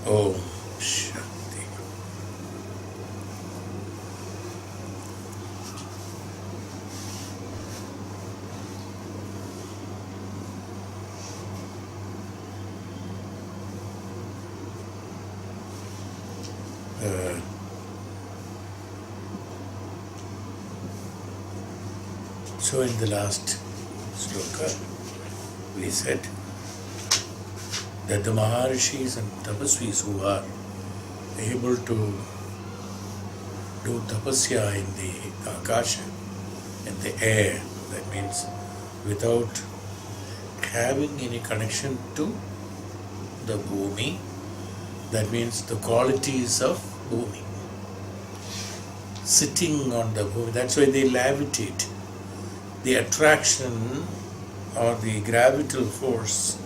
Om Shanti. So in the last sloka, we said that the Maharishis and Tapasvis who are able to do tapasya in the Akasha, in the air, that means without having any connection to the Bhumi, that means the qualities of Bhumi. Sitting on the Bhumi, that's why they levitate. The attraction or the gravitational force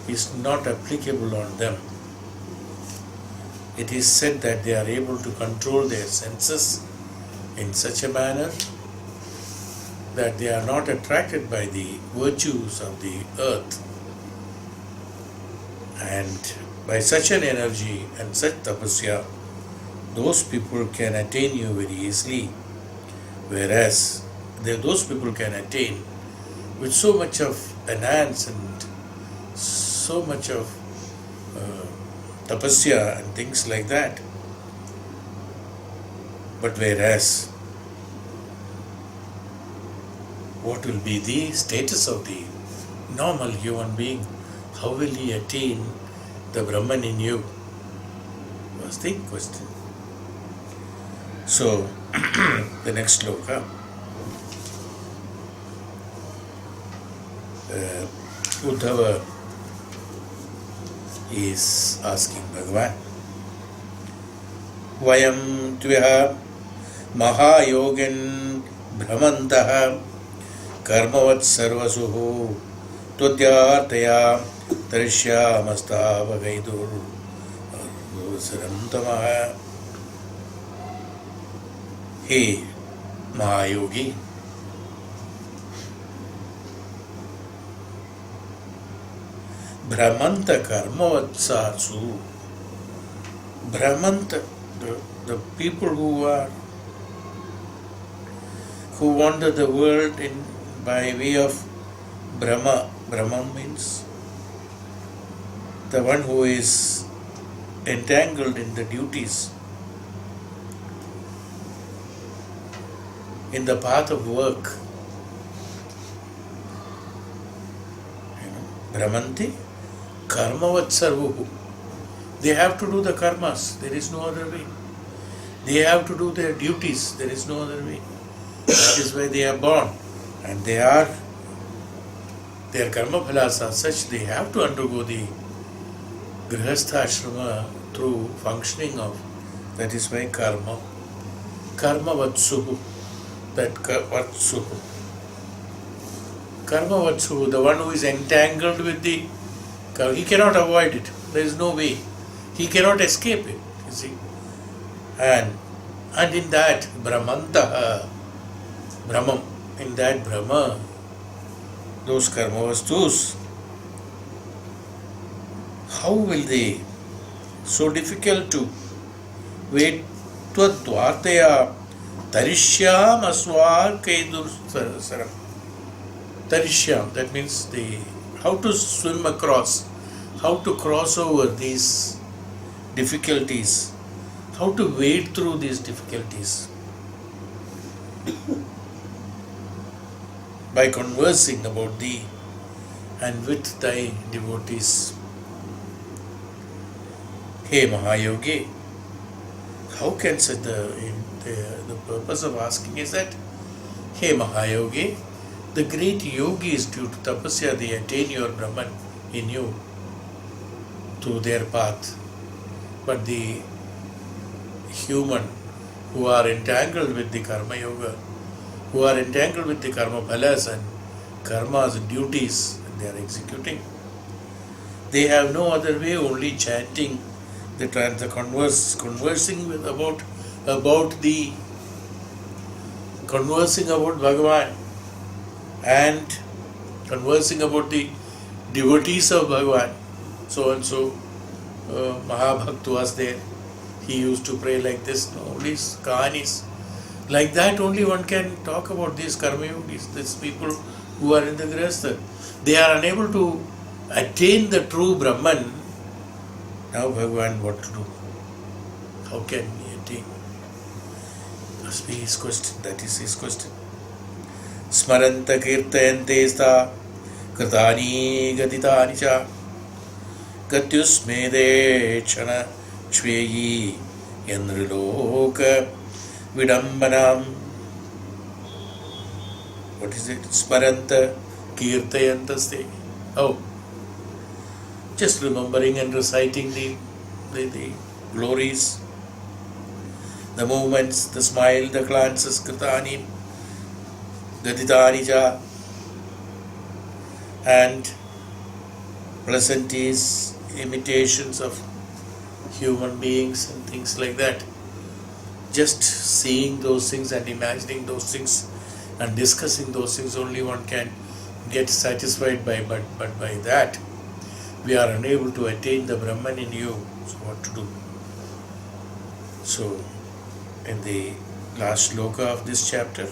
is not applicable on them. It is said that they are able to control their senses in such a manner that they are not attracted by the virtues of the earth. And by such an energy and such tapasya, those people can attain you very easily, whereas those people can attain with so much of enhance and so much of tapasya and things like that. But whereas, what will be the status of the normal human being? How will he attain the Brahman in you? Was the question. So, the next sloka. Uddhava is asking Bhagavan, Vayam tviha mahayogin brahmantaha karmavat sarvasuhu tvadyartaya tarishyamastava gaidur sarantamaha. Hey Mahayogi, Brahmanta karmavatsasu. Brahmanta, the people who wander the world by way of Brahma. Brahma means the one who is entangled in the duties, in the path of work. Brahmanti karmavat sarvuhu. They have to do the karmas, there is no other way. They have to do their duties, there is no other way. That is why they are born. And their karma phalas are such, they have to undergo the grihastha ashrama through functioning of, that is why karma. Karma vatsuhu, that vatsuhu. Karma vatsuhu, the one who is entangled with the karma, he cannot avoid it. There is no way. He cannot escape it, you see. And in that Brahmantaha, Brahmam, in that Brahma, those karma vastus, how will they, so difficult to wait, tvadvartaya tarishyam asvar kaidur saram. Tarishyam, that means how to swim across, how to cross over these difficulties, how to wade through these difficulties. By conversing about thee and with thy devotees. Hey Mahayogi, how can such the purpose of asking is that, hey Mahayogi, the great yogis due to tapasya, they attain your Brahman in you through their path. But the human who are entangled with the karma yoga, who are entangled with the karma phalas and karmas and duties and they are executing, they have no other way, only chanting the conversing with about Bhagavan and conversing about the devotees of Bhagavan, so and so, Mahabhakt was there. He used to pray like this. No, these kahanis. Like that only one can talk about these karmayogis, these people who are in the grihastha. They are unable to attain the true Brahman. Now Bhagavan, what to do? How can we attain? Must be his question. That is his question. Smaranta kirtayante sta kritani gaditani cha gatyusmede chana chveyi yandriloka vidambanam. What is it? Smaranta kirtayantaste. Oh, just remembering and reciting the glories, the movements, the smile, the glances, kritani, gaditani cha, and pleasantries, imitations of human beings and things like that. Just seeing those things and imagining those things and discussing those things, only one can get satisfied by, but by that we are unable to attain the Brahman in you. So what to do? So in the last shloka of this chapter,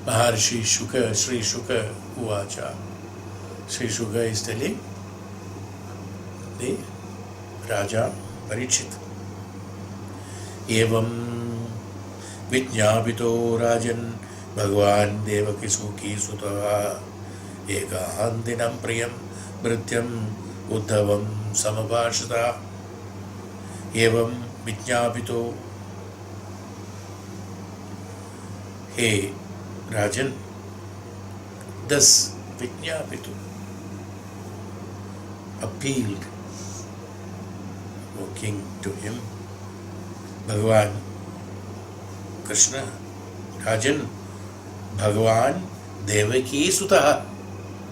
Maharshi Shuka, Sri Shuka Uvacha. Sri Shuka is telling the Raja Parikshit. Evam Vijñāpito Rajan Bhagavan Devaki Sukhi Sutaha Ekahandinam Priyam Mrityam Uddhavam Samabhashata. Evam Vijñāpito. Hey Rajan, thus Vijñāpito, appealed, O king, to him, Bhagavan Krishna, Rajan, Bhagavan Devaki Sutaha.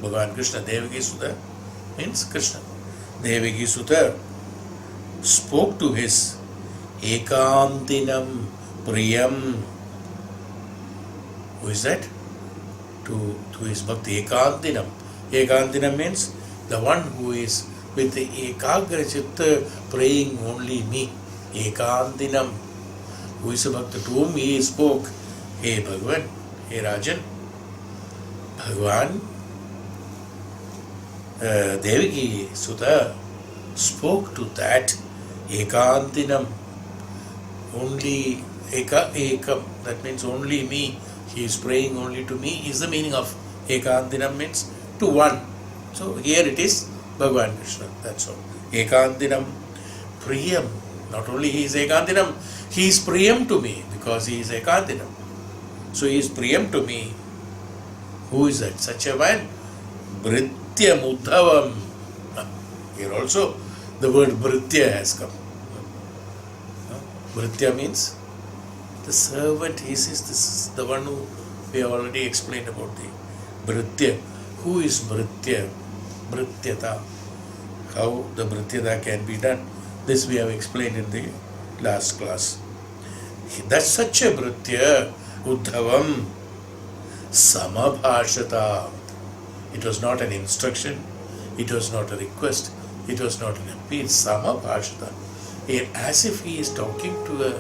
Bhagavan Krishna, Devaki Sutta means Krishna. Devaki Sutta spoke to his Ekantinam Priyam. Who is that? To his bhakti. Ekantinam. Ekantinam means the one who is with the ekagra chitta praying only me. Ekantinam. Who is a bhakta? To whom he spoke, Hey Bhagavan, Hey Rajan, Bhagavan Devaki Sutta spoke to that Ekantinam. Only Ekam, that means only me. He is praying only to me is the meaning of Ekantinam, means to one. So here it is Bhagavan Krishna, that's all. Ekantinam Priyam. Not only he is Ekantinam, he is Priyam to me because he is Ekantinam. So he is Priyam to me. Who is that? Such a man. Bhrityam Uddhavam. Here also the word Bhritya has come. Bhritya means the servant. This is the one who we have already explained about the Bhritya. Who is Bhritya? Bhrityata. How the Bhrityata can be done. This we have explained in the last class. That's such a Bhritya, Uddhavam, Samabhashata. It was not an instruction, it was not a request, it was not an appeal. Samabhashata. As if he is talking to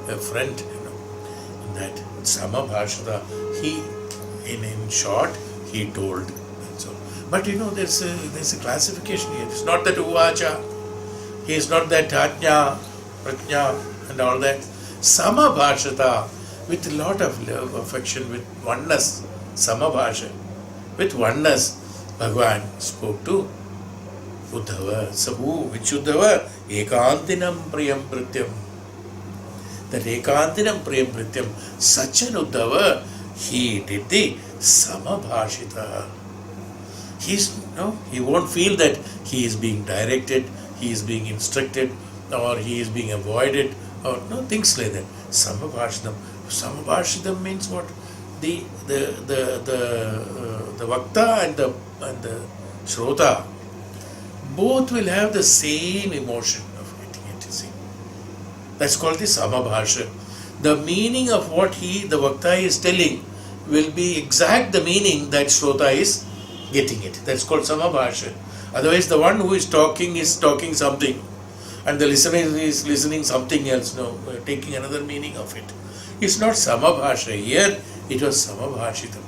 a friend, that Samabhashata, he, in short, he told. So, but there's a classification here. It's not that Uvacha, he is not that Ajna, Prajna, and all that. Samabhashata, with a lot of love, affection, with oneness. Samabhasha, with oneness, Bhagavan spoke to Uddhava. So who? Which Uddhava? Ekantinam Priyam Prityam. That Ekantinam Priyam Prityam, such an Uddhava, he did the Samabhashita. He won't feel that he is being directed, he is being instructed, or he is being avoided, or things like that. Samabhashitam. Samabhashitam means what? The Vakta and the Shrota both will have the same emotion of getting it, you see. That's called the Samabhasha. The meaning of what the Vakta is telling will be exact the meaning that Shrota is getting it. That's called samabhasha. Otherwise, the one who is talking something, and the listener is listening something else, taking another meaning of it. It's not samabhasha. Here, it was samabhashitam.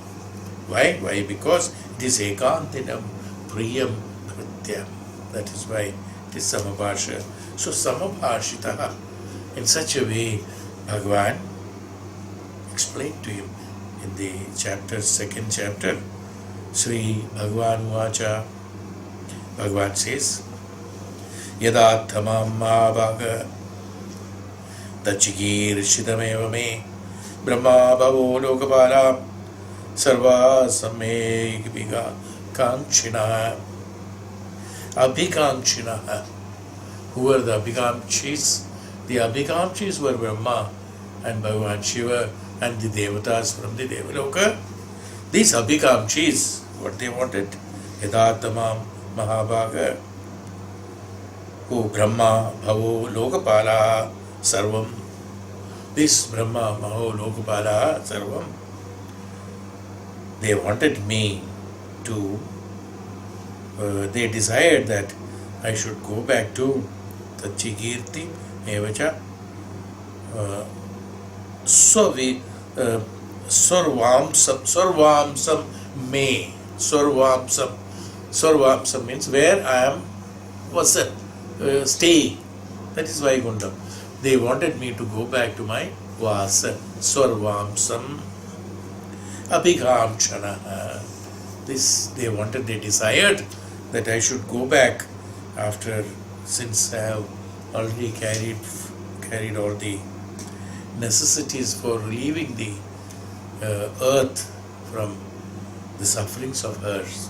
Why? Why? Because it is ekantinam priyam krityam. That is why it is samabhasha. So samabhashitaha, in such a way, Bhagavan explained to him in the second chapter, Sri Bhagavan Vacha. Bhagavan says, Yada thamam mahabhaga tachigir shidameva me brahma bhavo lokapala sarva samme viga kankshina. Abhikankshinah. Who were the Abhikamchis? The Abhikamchis were Brahma and Bhagavan Shiva and the Devatas from the Devaloka. These Abhikamchis, what they wanted? Yadatamam Mahabhaga, who Brahma Bhavo Lokapala Sarvam. This Brahma Bhavo Lokapala Sarvam, they wanted me to, they desired that I should go back to Tachigirti Evacha Sarvamsam me. Sarvamsam means where I was staying. That is why Gundam. They wanted me to go back to my Vasa. Sarvamsam Abhikamchana. This they desired that I should go back after, since I have already carried all the necessities for relieving the earth from the sufferings of hers.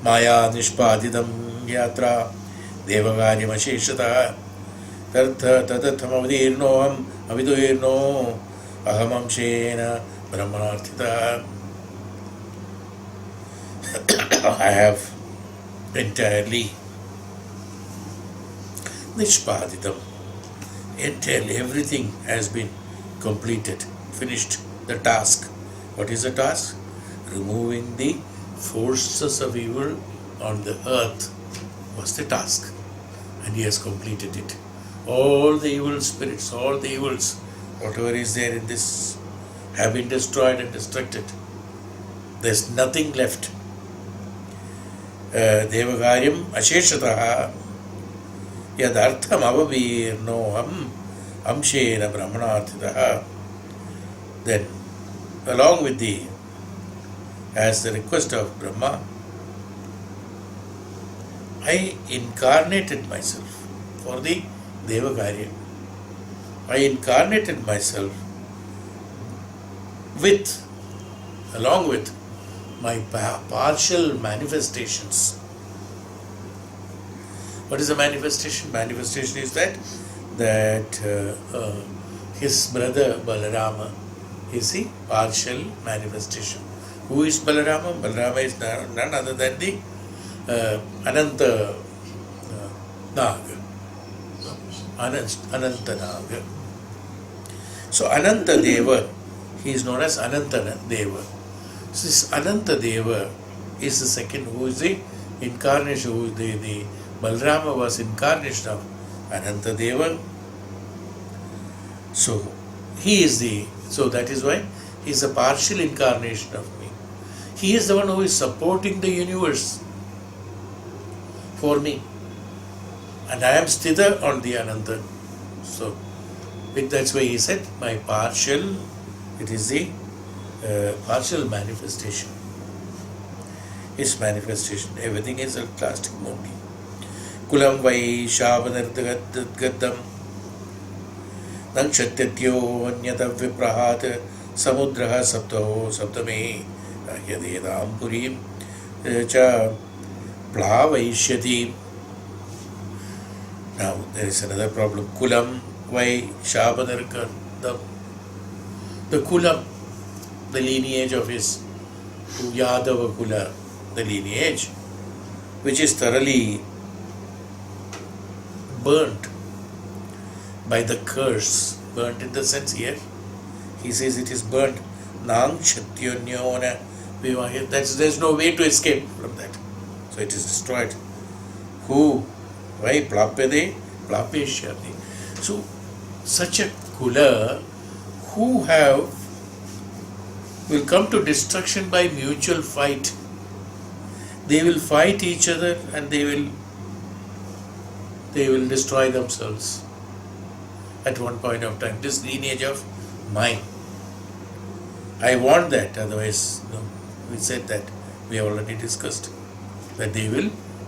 Maya nishpadidam yatra devagaryam asheshata tadatham avadirnoham aviduirno ahamam shena brahmanarthita. I have entirely nishpaditam. Entirely everything has been completed, finished the task. What is the task? Removing the forces of evil on the earth was the task, and he has completed it. All the evil spirits, all the evils, whatever is there in this, have been destroyed and destructed. There's nothing left. Devagaryam asheshataha yadartham avavirnoham amshena brahmanarthitaha. Then, along with as the request of Brahma, I incarnated myself for the Devakarya. I incarnated myself along with my partial manifestations. What is a manifestation? Manifestation is that his brother Balarama is the partial manifestation. Who is Balarama? Balarama is none other than the Ananta Naga. Ananta Naga. So Ananta Deva, he is known as Ananta Deva. So this Ananta Deva is the second, who is the incarnation, who is the Balarama was incarnation of Ananta Deva. So that is why he is a partial incarnation of me. He is the one who is supporting the universe for me. And I am Sthita on the Ananta. So that's why he said, my partial, it is the partial manifestation. His manifestation, everything is a plastic only. Kulam vai shavanirdagadam nakshatyatyo anyata viprahat samudraha sapto saptame yadedam purim cha plavaishyati. Now there is another problem. Kulam vai shavanirdagadam. The Kulam, the lineage of his Yadava Kula, the lineage, which is thoroughly burnt by the curse. Burnt in the sense here, he says it is burnt. Nang Shatyonyona There's no way to escape from that. So it is destroyed. Who? Why? Plapyade, plapeshyati. So such a kula who will come to destruction by mutual fight. They will fight each other and they will destroy themselves at one point of time. This lineage of mine. I want that, otherwise, no. We said that, we have already discussed, that they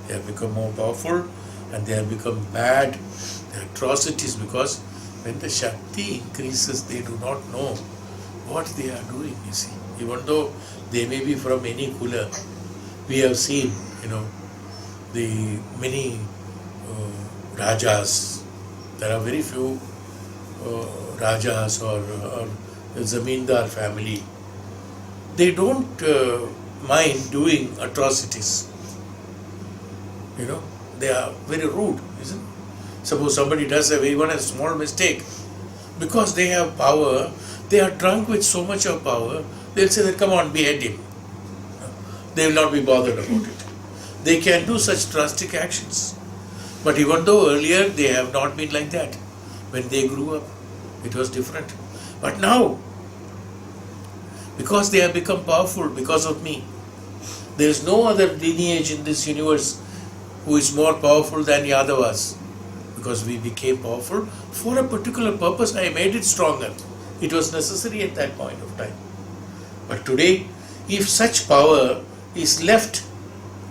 have become more powerful and they have become bad, the atrocities, because when the Shakti increases, they do not know what they are doing, you see. Even though they may be from any kula, we have seen, the many Rajas. There are very few Rajas or the Zamindar family. They don't mind doing atrocities. They are very rude, isn't it? Suppose somebody does even a small mistake, because they have power, they are drunk with so much of power, they'll say that, come on, behead him. They will not be bothered about it. They can do such drastic actions. But even though earlier they have not been like that, when they grew up, it was different. But now, because they have become powerful because of me, there is no other lineage in this universe who is more powerful than Yadavas. Because we became powerful for a particular purpose, I made it stronger. It was necessary at that point of time. But today, if such power is left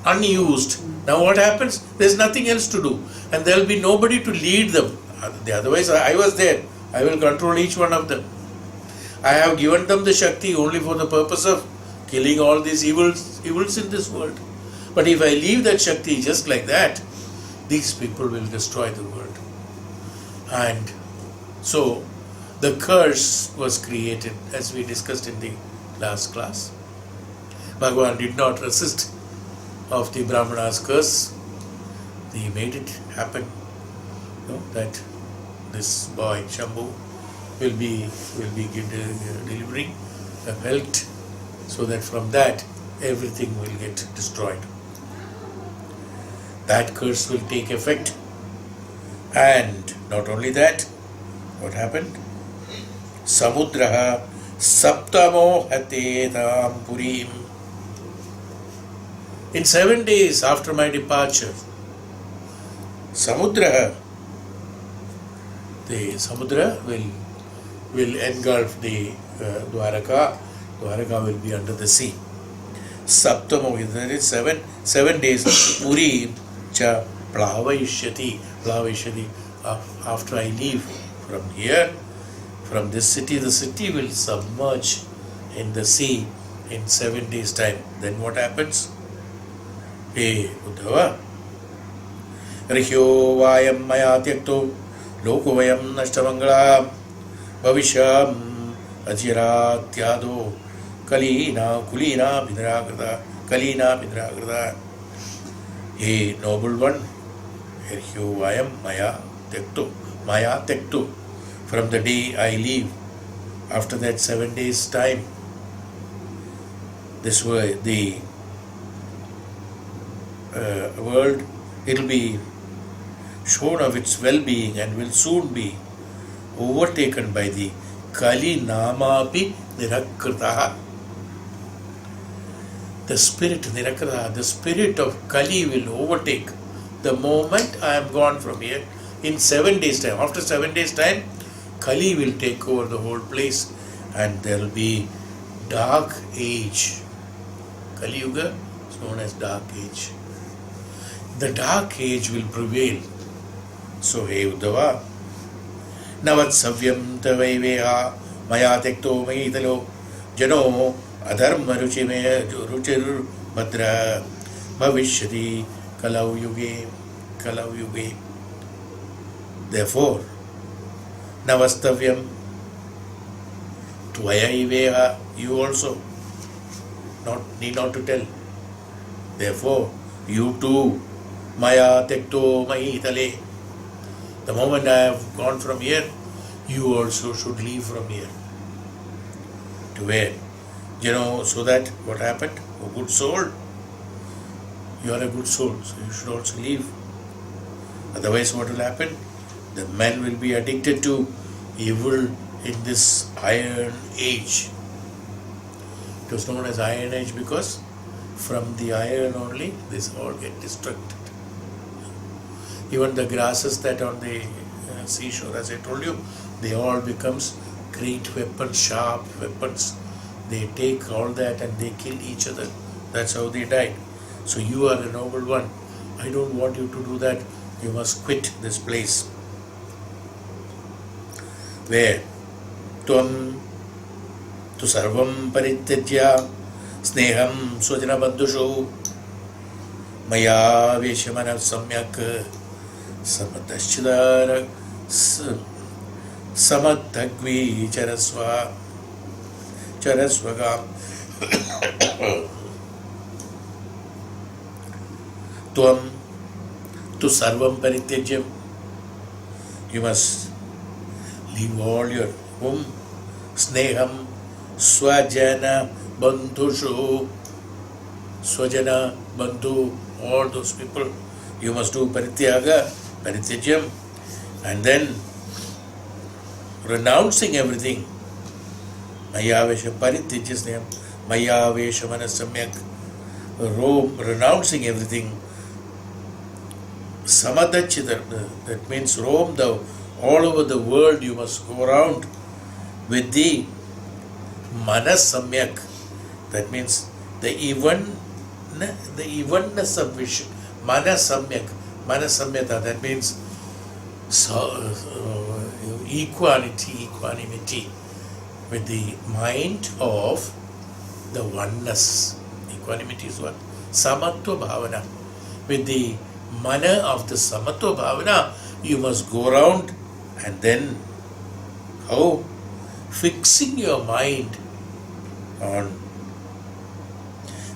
unused, now what happens? There's nothing else to do. And there will be nobody to lead them. Otherwise, I was there. I will control each one of them. I have given them the Shakti only for the purpose of killing all these evils in this world. But if I leave that Shakti just like that, these people will destroy the world. And so, the curse was created, as we discussed in the last class. Bhagavan did not resist of the Brahmana's curse. He made it happen, that this boy Shambhu will be delivering a belt, so that from that everything will get destroyed. That curse will take effect. And not only that, what happened? Samudraha saptamo hatedam purim. In 7 days after my departure, the Samudra will engulf the Dwaraka. Dwaraka will be under the sea. Saptamo, that is 7 days. Puri cha plavayishyati. After I leave from here, from this city, the city will submerge in the sea in 7 days' time. Then what happens? Hey, Uddhava, Rihyo vayam maya tyakto loko vayam nashtamangala bhavisham ajiratyado kalina pidragrada. Hey, noble one, Rihyo vayam maya tyakto. From the day I leave, after that 7 days' time, this way the world, it will be shown of its well-being and will soon be overtaken by the Kali Namapi Nirakritaha. The spirit Nirakritaha, the spirit of Kali will overtake the moment I am gone from here in 7 days' time. After 7 days' time, Kali will take over the whole place and there will be dark age. Kali Yuga is known as dark age. The dark age will prevail. So, hey Uddhava, navat savyam tavaiveha maya tekto maitalo jano adharma ruchir bhadra bhavishyati kalau yuge. Therefore, navastavyam tvayaiveha, you also need not to tell. Therefore, you too, maya tekto mahitale. The moment I have gone from here, you also should leave from here. To where? So that what happened? A good soul. You are a good soul, so you should also leave. Otherwise, what will happen? The men will be addicted to evil in this iron age. It was known as iron age because from the iron only this all get destructed. Even the grasses that on the seashore, as I told you, they all becomes great weapons, sharp weapons. They take all that and they kill each other. That's how they died. So you are a noble one. I don't want you to do that. You must quit this place. Where? Tvam tu sarvam parityajya sneham swajana bandhushu maya veshamana samyak samadashchidara samadhagvi charasvagam Tvam tu sarvam parityajyam. You must leave all your home. Sneham swajana bandhushu. Swajana bandhu, all those people. You must do parityaga, parityajyam. And then renouncing everything. Mayavesha parityajya sneham. Mayavesha manasamyak. Renouncing everything. Samadachidar, that means roam all over the world. You must go around with the manasamyak. That means the evenness of vision. Manasamyata, that means equanimity with the mind of the oneness. Equanimity is what? Samatva bhavana. With the mana of the samatva bhavana, you must go around and then how? Fixing your mind on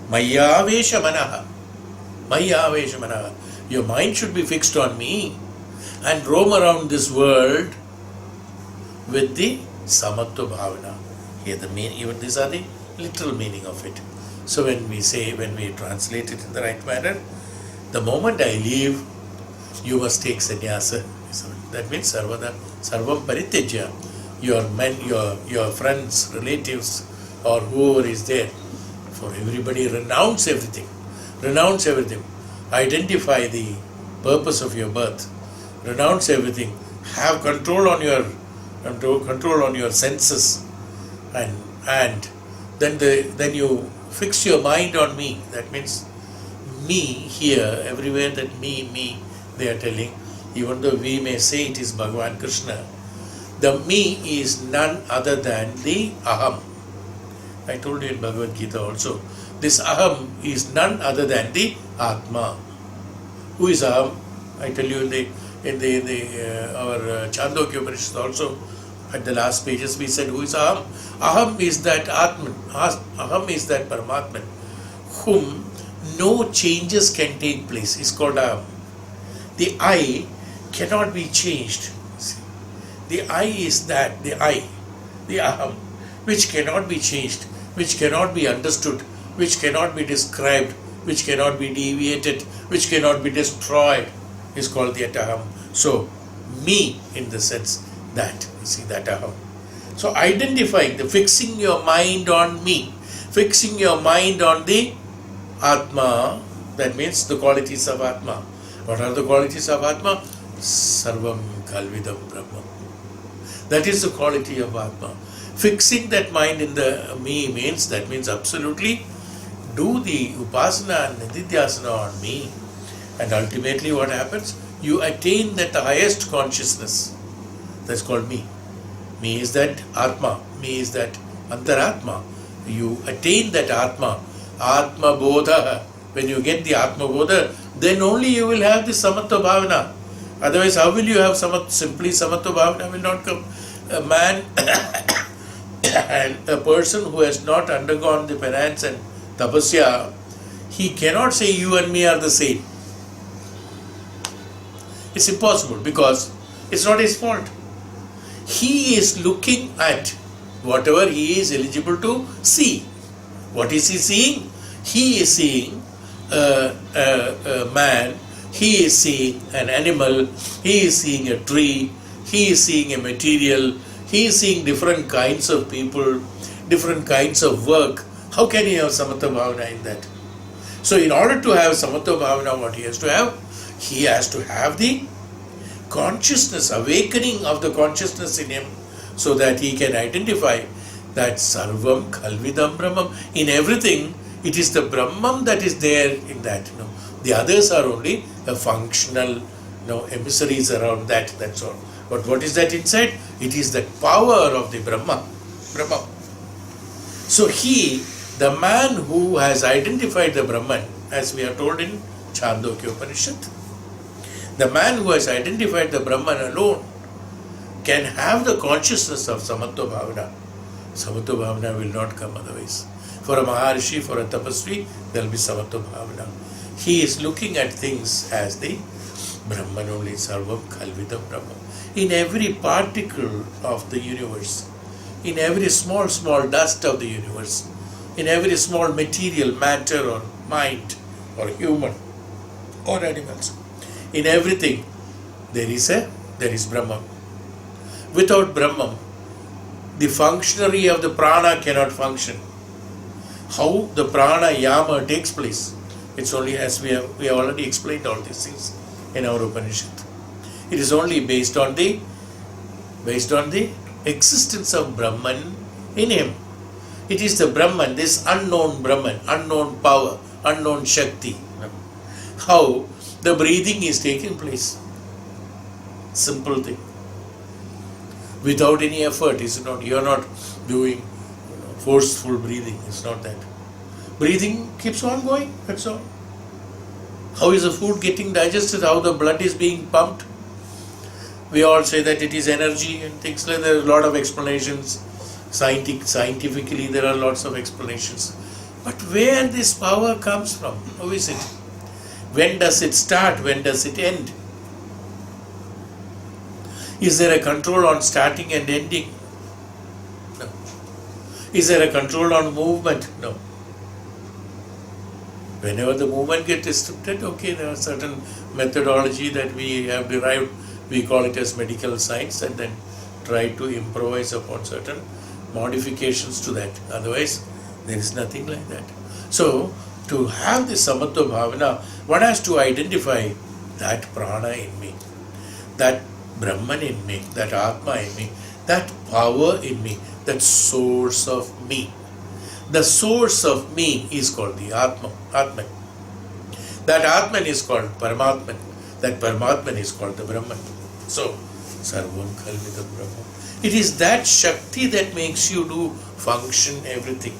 Mayavesha manaha. Mayavesha manaha. Your mind should be fixed on me and roam around this world with the samatva bhavana. Here even these are the literal meaning of it. So when we translate it in the right manner, the moment I leave, you must take sannyasa. That means sarvam parityajya. Your men, your friends, relatives, or whoever is there, for everybody, renounce everything. Renounce everything. Identify the purpose of your birth. Renounce everything. Have control on your senses, and then you fix your mind on me. That means me here, everywhere that me, they are telling, even though we may say it is Bhagavan Krishna, the me is none other than the aham. I told you in Bhagavad Gita also, this aham is none other than the Atma. Who is aham? I tell you in our Chandogya Upanishad also, at the last pages we said, who is aham? Aham is that Atman. Aham is that Paramatman, whom no changes can take place. It's called aham. The I cannot be changed. The I is that, the aham, which cannot be changed, which cannot be understood, which cannot be described, which cannot be deviated, which cannot be destroyed, is called the aham. So, me in the sense that, that aham. So, identifying, fixing your mind on me, fixing your mind on the Atma, that means the qualities of Atma. What are the qualities of Atma? Sarvam Kalvidam Brahma. That is the quality of Atma. Fixing that mind in the me means absolutely do the upasana and nididhyasana on me, and ultimately what happens? You attain that highest consciousness. That's called me. Me is that Atma. Me is that Antaratma. You attain that Atma. Atma Bodha. When you get the Atma Bodha, then only you will have the Samatva Bhavana. Otherwise, how will you have simply Samatva Bhavana will not come. A man and a person who has not undergone the penance and tapasya, he cannot say you and me are the same. It's impossible because it's not his fault. He is looking at whatever he is eligible to see. What is he seeing? He is seeing a man, he is seeing an animal, he is seeing a tree, he is seeing a material, he is seeing different kinds of people, different kinds of work. How can he have samatha bhavana in that? So in order to have samatha bhavana, what he has to have? He has to have the consciousness, awakening of the consciousness in him, so that he can identify that sarvam khalvidam brahmam. In everything, it is the Brahman that is there in that. The others are only a functional emissaries around that, that's all. But what is that inside? It is the power of the Brahman. So he, the man who has identified the Brahman, as we are told in Chandogya Upanishad, the man who has identified the Brahman alone can have the consciousness of samatha bhavana. Samatha bhavana will not come otherwise. For a Maharishi, for a Tapasvi, there will be samatha bhavana. He is looking at things as the Brahman only, sarvam khalvidam Brahman. In every particle of the universe, in every small dust of the universe, in every small material matter or mind or human or animals, in everything there is Brahman. Without Brahman, the functionary of the prana cannot function. How the prana yama takes place, it's only as we have already explained all these things in our Upanishad. It is only based on the existence of Brahman in him. It is the Brahman, this unknown Brahman, unknown power, unknown Shakti. How the breathing is taking place. Simple thing. Without any effort, you are not doing forceful breathing. It's not that. Breathing keeps on going, that's all. How is the food getting digested? How the blood is being pumped? We all say that it is energy and things like that. There are a lot of explanations. Scientifically, there are lots of explanations. But where this power comes from? How is it? When does it start? When does it end? Is there a control on starting and ending? No. Is there a control on movement? No. Whenever the movement gets restricted, okay, there are certain methodology that we have derived, we call it as medical science, and then try to improvise upon certain modifications to that. Otherwise, there is nothing like that. So, to have this samatha bhavana, one has to identify that prana in me, that Brahman in me, that Atma in me, that power in me, that source of me. The source of me is called the Atman. That Atman is called Paramatman. That Paramatman is called the Brahman. So, Sarvam Khalvidam Brahman. It is that Shakti that makes you do function everything.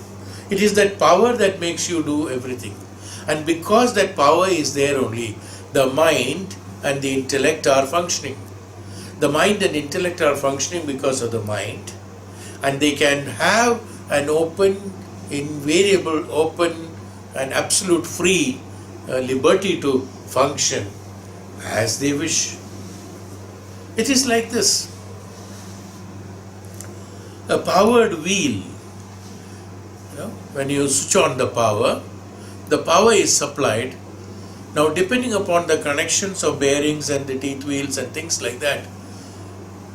It is that power that makes you do everything. And because that power is there only, the mind and the intellect are functioning. The mind and intellect are functioning because of the mind, and they can have an open, invariable, open and absolute free liberty to function as they wish. It is like this. A powered wheel, when you switch on the power is supplied. Now, depending upon the connections of bearings and the teeth wheels and things like that,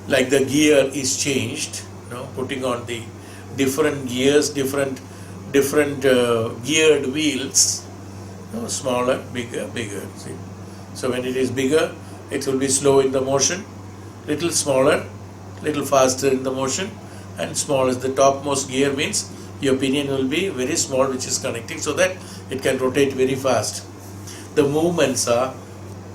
like the gear is changed, putting on the different gears, different geared wheels, smaller, bigger. See? So when it is bigger, it will be slow in the motion, little smaller, little faster in the motion, and small as the topmost gear means your pinion will be very small, which is connecting, so that it can rotate very fast. The movements are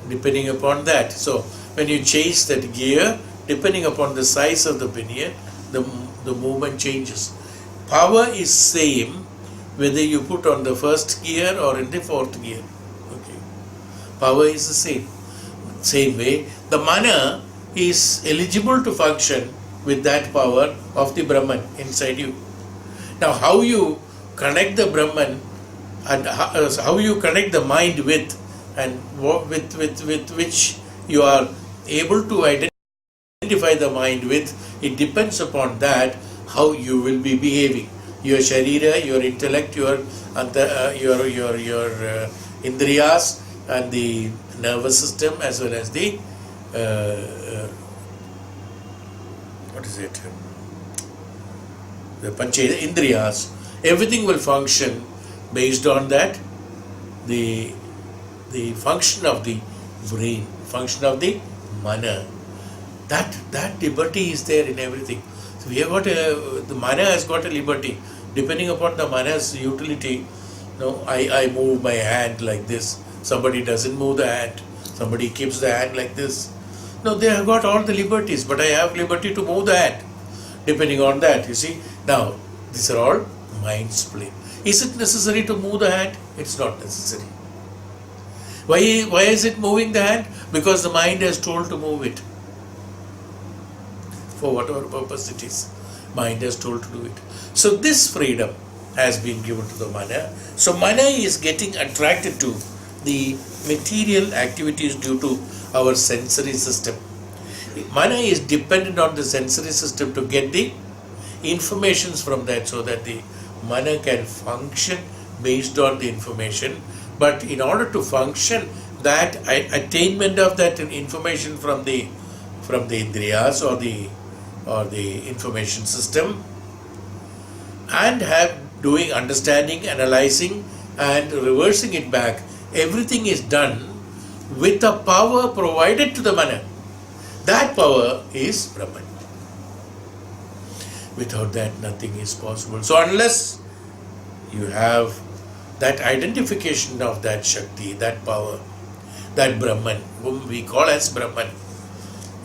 depending upon that. So when you change that gear, depending upon the size of the pinion, the movement changes. Power is same whether you put on the first gear or in the fourth gear. Okay. Power is the same. Same way, the mana is eligible to function with that power of the Brahman inside you. Now, how you connect the Brahman and how you connect the mind with, and with which you are able to identify the mind with, it depends upon that how you will be behaving. your sharira, your intellect, your indriyas, and the nervous system, as well as the what is it? The pancha indriyas. Everything will function based on that. The function of the brain, function of the mana. That liberty is there in everything. So we have got the mana has got a liberty. Depending upon the mana's utility, I move my hand like this. Somebody doesn't move the hand. Somebody keeps the hand like this. No, they have got all the liberties, but I have liberty to move the hand. Depending on that, you see. Now, these are all mind's play. Is it necessary to move the hand? It's not necessary. Why is it moving the hand? Because the mind has told to move it. For whatever purpose it is, mind has told to do it. So this freedom has been given to the mana. So mana is getting attracted to the material activities due to our sensory system. Mana is dependent on the sensory system to get the informations from that, so that the mana can function based on the information. But in order to function, that attainment of that information from the indriyas or the information system, and have doing understanding, analyzing, and reversing it back, everything is done with a power provided to the mana. That power is Brahman. Without that, nothing is possible. So unless you have that identification of that Shakti, that power, that Brahman, whom we call as Brahman,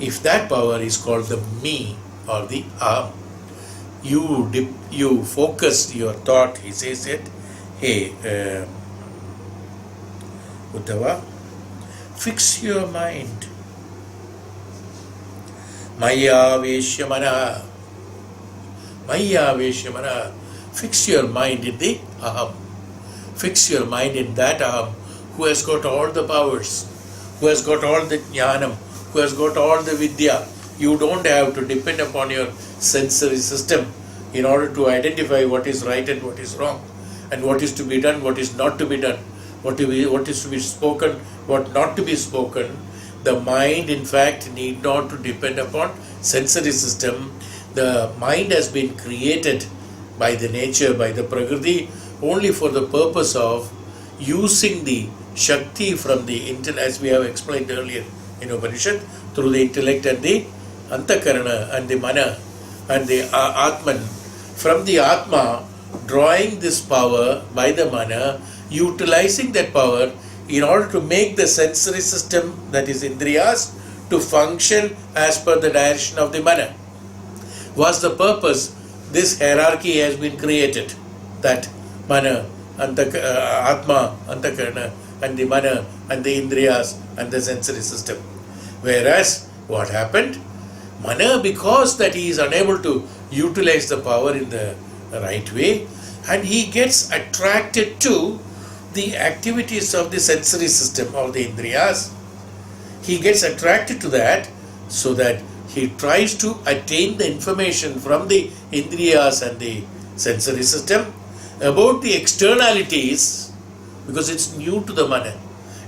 if that power is called the me or the Aham, you focus your thought, he says it, hey, Uddhava, fix your mind. Maya Veshya Mana. Maya Veshya Mana. Fix your mind in the Aham. Fix your mind in that Aham who has got all the powers, who has got all the Jnanam, who has got all the Vidya. You don't have to depend upon your sensory system in order to identify what is right and what is wrong, and what is to be done, what is not to be done, what is to be spoken, what not to be spoken. The mind, in fact, need not to depend upon sensory system. The mind has been created by the nature, by the Prakriti, only for the purpose of using the Shakti from the intellect, as we have explained earlier in Upanishad, through the intellect and the Antakarana and the Mana and the Atman. From the Atma, drawing this power by the Mana, utilizing that power in order to make the sensory system, that is Indriyas, to function as per the direction of the Mana. Was the purpose this hierarchy has been created, that Mana, Atma, Antakarana, and the Mana, and the Indriyas, and the sensory system. Whereas, what happened? Mana, because that he is unable to utilize the power in the right way, and he gets attracted to the activities of the sensory system of the Indriyas. He gets attracted to that, so that he tries to attain the information from the Indriyas and the sensory system about the externalities, because it's new to the Mana.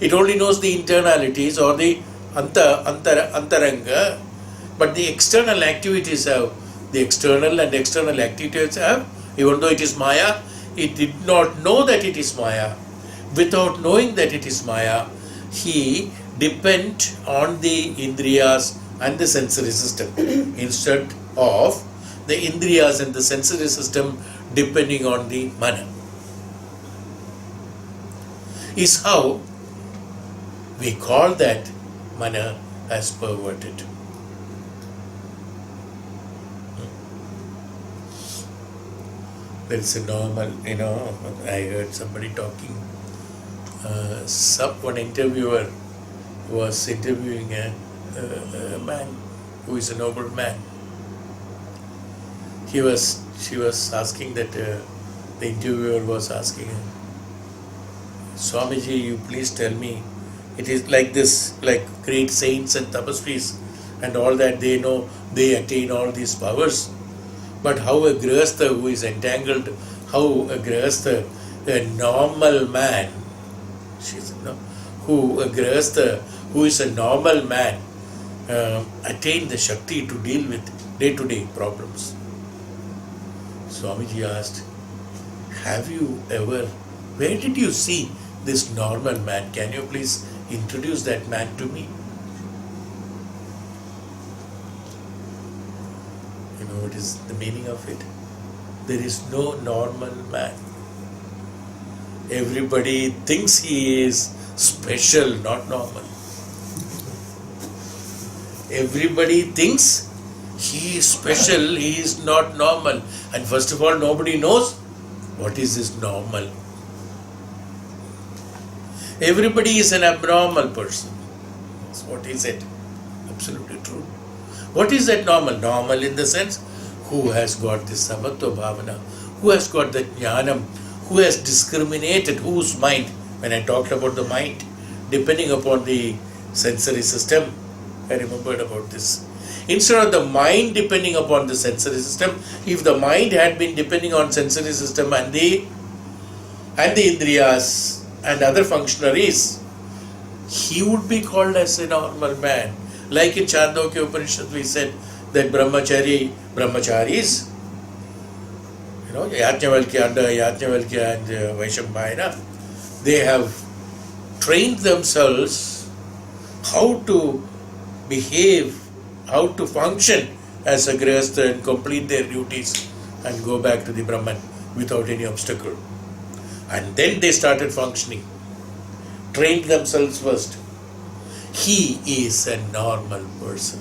It only knows the internalities or the Antaranga, but the external activities have, the external and external activities have, even though it is Maya, it did not know that it is Maya. Without knowing that it is Maya, he depends on the Indriyas and the sensory system instead of the Indriyas and the sensory system depending on the Mana. Is how we call that Mana as perverted. There is a normal, I heard somebody talking, one interviewer was interviewing a man who is a noble man. She was asking that, the interviewer was asking, Swamiji, you please tell me, it is like this, like great saints and tapasvis and all that, they know, they attain all these powers. But how a grihastha who is entangled, how a grihastha, a normal man, who a grihastha who is a normal man, attain the Shakti to deal with day-to-day problems. Swamiji asked, have you ever, where did you see this normal man? Can you please introduce that man to me? You know what is the meaning of it? There is no normal man. Everybody thinks he is special, not normal. Everybody thinks he is special, he is not normal. And first of all, nobody knows what is this normal. Everybody is an abnormal person. That's what he said. Absolutely true. What is that normal? Normal in the sense, who has got this samatva bhavana, who has got the jnanam, who has discriminated, whose mind, when I talked about the mind, depending upon the sensory system, I remembered about this. Instead of the mind depending upon the sensory system, if the mind had been depending on sensory system and the indriyas and other functionaries, he would be called as a normal man. Like in Chandogya Upanishad, we said that brahmacharis, Yajnavalkya and Vaishambhayana, they have trained themselves how to behave, how to function as a grihastha and complete their duties and go back to the Brahman without any obstacle. And then they started functioning, trained themselves first. He is a normal person.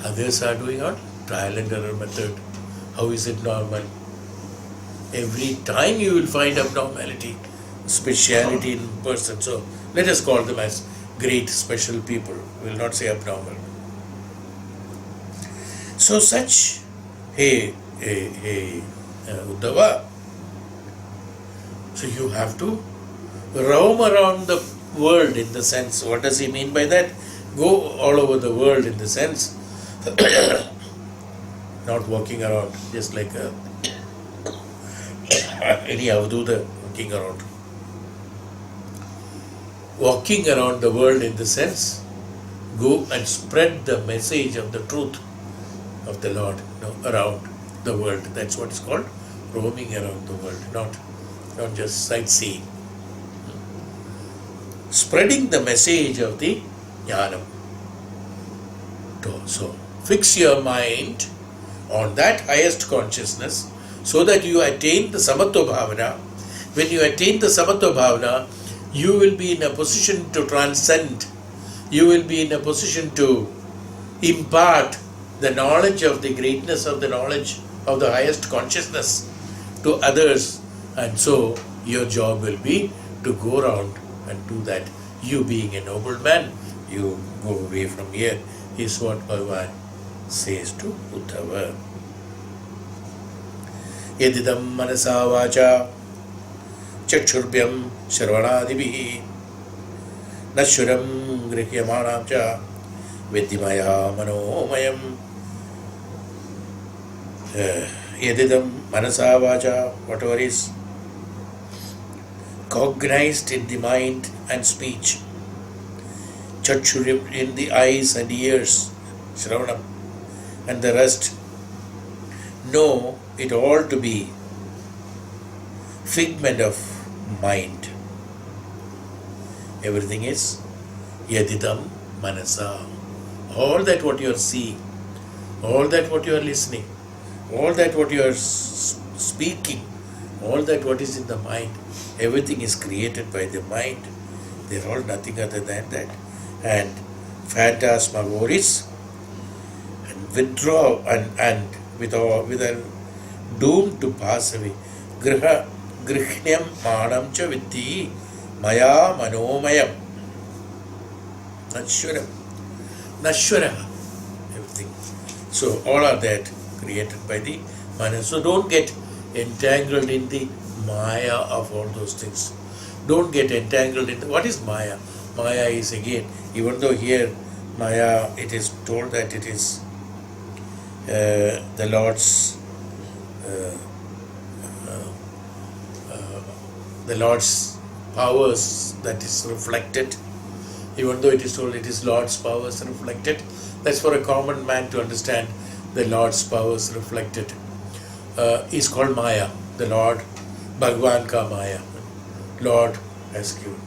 Others are doing on trial and error method. How is it normal? Every time you will find abnormality, speciality in person. So let us call them as great special people. We will not say abnormal. So such, Uddhava, so you have to roam around the world in the sense, what does he mean by that? Go all over the world in the sense, not walking around just like any avduta walking around. Walking around the world in the sense, go and spread the message of the truth of the Lord around the world. That's what is called roaming around the world, not just sightseeing. Spreading the message of the jnanam. So fix your mind on that highest consciousness so that you attain the samatva bhavana. When you attain the samatva bhavana, you will be in a position to transcend. You will be in a position to impart the knowledge of the greatness of the knowledge of the highest consciousness to others. And so your job will be to go around and do that. You being a noble man, you go away from here, is what Bhagavan says to Uddhava. Yadidam manasa vacha chakshurbyam shravanadibihi nashuram grihyamanam cha viddhimaya manomayam. Yadidam manasa vacha, whatever is cognized in the mind and speech, chakshurim in the eyes and ears, shravanam, and the rest, know it all to be figment of mind. Everything is yadidam manasa. All that what you are seeing, all that what you are listening, all that what you are speaking, all that what is in the mind, everything is created by the mind. They are all nothing other than that. And phantasmagories, and withdraw and with a doomed to pass away. Grihnyam manam cha viddhi maya manomayam. Nashwara. Everything. So all are that created by the mana. So don't get entangled in the maya of all those things. Don't get entangled in what is maya? Maya is again, even though here maya, it is told that it is the Lord's the Lord's powers that is reflected, even though it is told it is Lord's powers reflected. That's for a common man to understand. The Lord's powers reflected is called Maya. The Lord, Bhagavan ka Maya. Lord has given.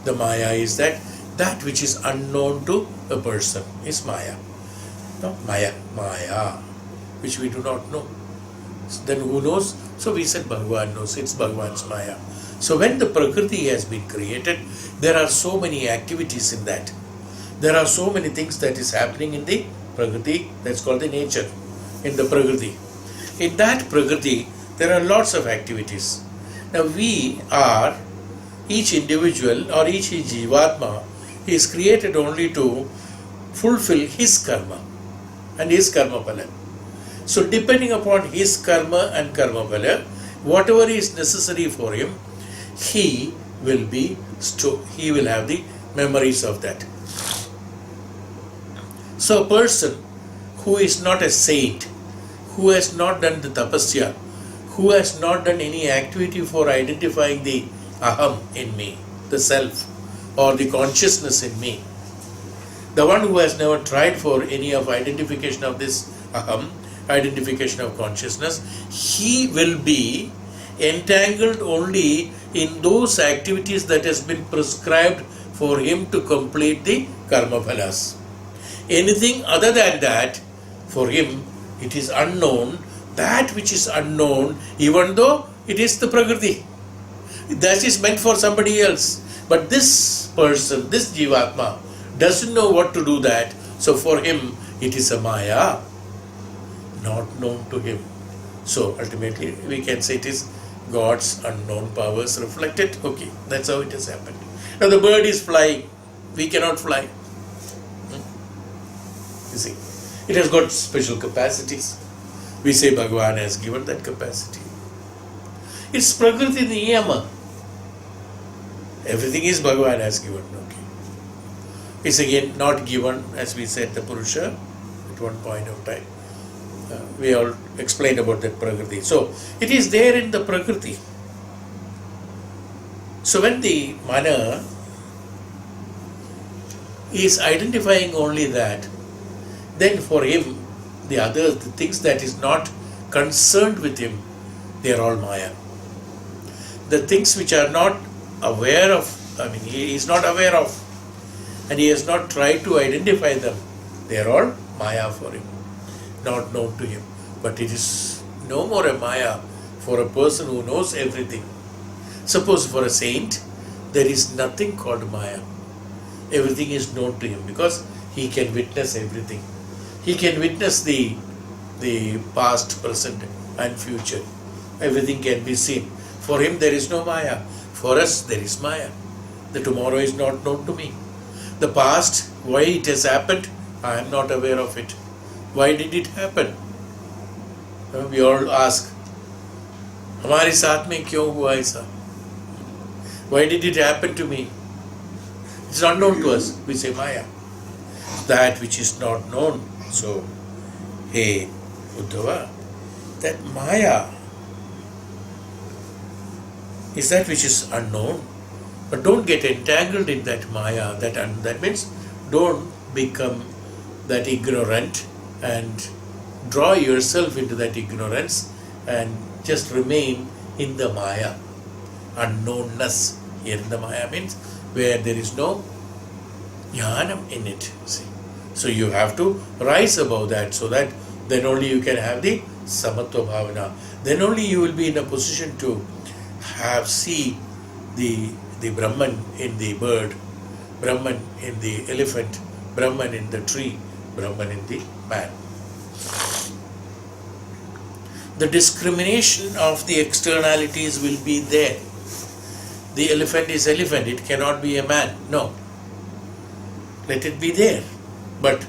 The Maya is that which is unknown to a person is Maya. No? Maya, which we do not know. Then who knows? So we said Bhagavan knows. It's Bhagavan's Maya. So when the Prakriti has been created, there are so many activities in that. There are so many things that is happening in the Prakriti. That's called the nature in the Prakriti. In that Prakriti, there are lots of activities. Now we are, each individual or each Jivatma is created only to fulfill his karma and his karma phala. So depending upon his karma and karma phala, whatever is necessary for him, he will have the memories of that. So a person who is not a saint, who has not done the tapasya, who has not done any activity for identifying the aham in me, the self or the consciousness in me, the one who has never tried for any of identification of this aham, identification of consciousness, he will be entangled only in those activities that has been prescribed for him to complete the karma phalas. Anything other than that, for him, it is unknown. That which is unknown, even though it is the Prakriti, that is meant for somebody else. But this person, this Jivatma, doesn't know what to do that. So for him, it is a Maya, not known to him. So ultimately, we can say it is God's unknown powers reflected. Okay, that's how it has happened. Now the bird is flying. We cannot fly. You see, it has got special capacities. We say Bhagavan has given that capacity. It's Prakriti Niyama. Everything is Bhagavan has given. Okay. It's again not given, as we said, the Purusha at one point of time. We all explained about that Prakriti. So it is there in the Prakriti. So when the Mana is identifying only that, then for him, the things that is not concerned with him, they are all Maya. The things which are not aware of, he is not aware of, and he has not tried to identify them, they are all Maya for him, not known to him. But it is no more a Maya for a person who knows everything. Suppose for a saint, there is nothing called Maya. Everything is known to him because he can witness everything. He can witness the past, present and future. Everything can be seen. For him there is no Maya. For us there is Maya. The tomorrow is not known to me. The past, why it has happened, I am not aware of it. Why did it happen? We all ask, हमारे साथ में क्यों हुआ ऐसा? Why did it happen to me? It's not known to us. We say Maya. That which is not known. So, hey, Uddhava, that Maya is that which is unknown. But don't get entangled in that Maya. That means don't become that ignorant and draw yourself into that ignorance and just remain in the Maya. Unknownness here in the Maya means where there is no jnanam in it. See? So you have to rise above that, so that then only you can have the samatva bhavana. Then only you will be in a position to see the Brahman in the bird, Brahman in the elephant, Brahman in the tree, Brahman in the man. The discrimination of the externalities will be there. The elephant is elephant, it cannot be a man. No. Let it be there. But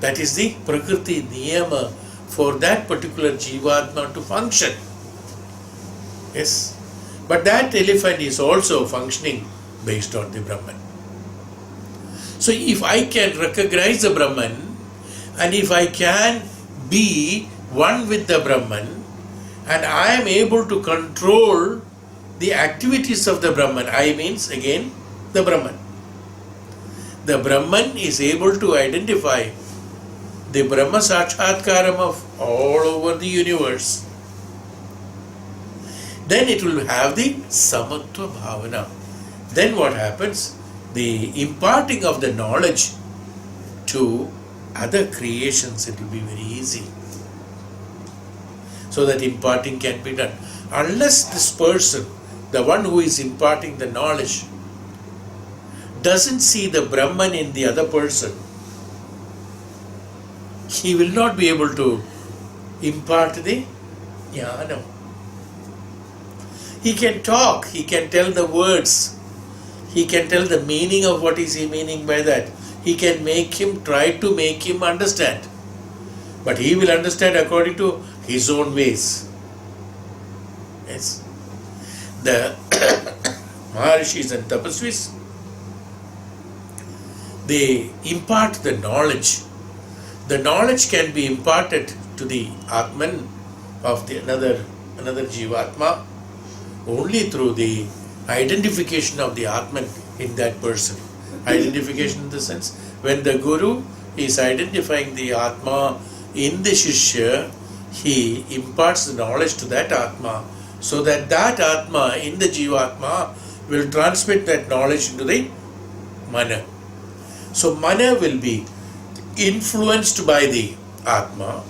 that is the Prakriti Niyama for that particular Jivatma to function. Yes. But that elephant is also functioning based on the Brahman. So if I can recognize the Brahman, and if I can be one with the Brahman, and I am able to control the activities of the Brahman. I means again the Brahman. The Brahman is able to identify the Brahma Sakshatkaram of all over the universe. Then it will have the Samatva Bhavana. Then what happens? The imparting of the knowledge to other creations, it will be very easy. So that imparting can be done. Unless this person, the one who is imparting the knowledge, doesn't see the Brahman in the other person, he will not be able to impart the jnana. He can talk, he can tell the words, he can tell the meaning of what is he meaning by that. He can try to make him understand. But he will understand according to his own ways. Yes. The Maharishis and Tapasvis, they impart the knowledge. The knowledge can be imparted to the Atman of the another Jivatma only through the identification of the Atman in that person. Identification in the sense, when the Guru is identifying the Atma in the Shishya, he imparts the knowledge to that Atma, so that that Atma in the Jivatma will transmit that knowledge into the Mana. So Mana will be influenced by the Atma.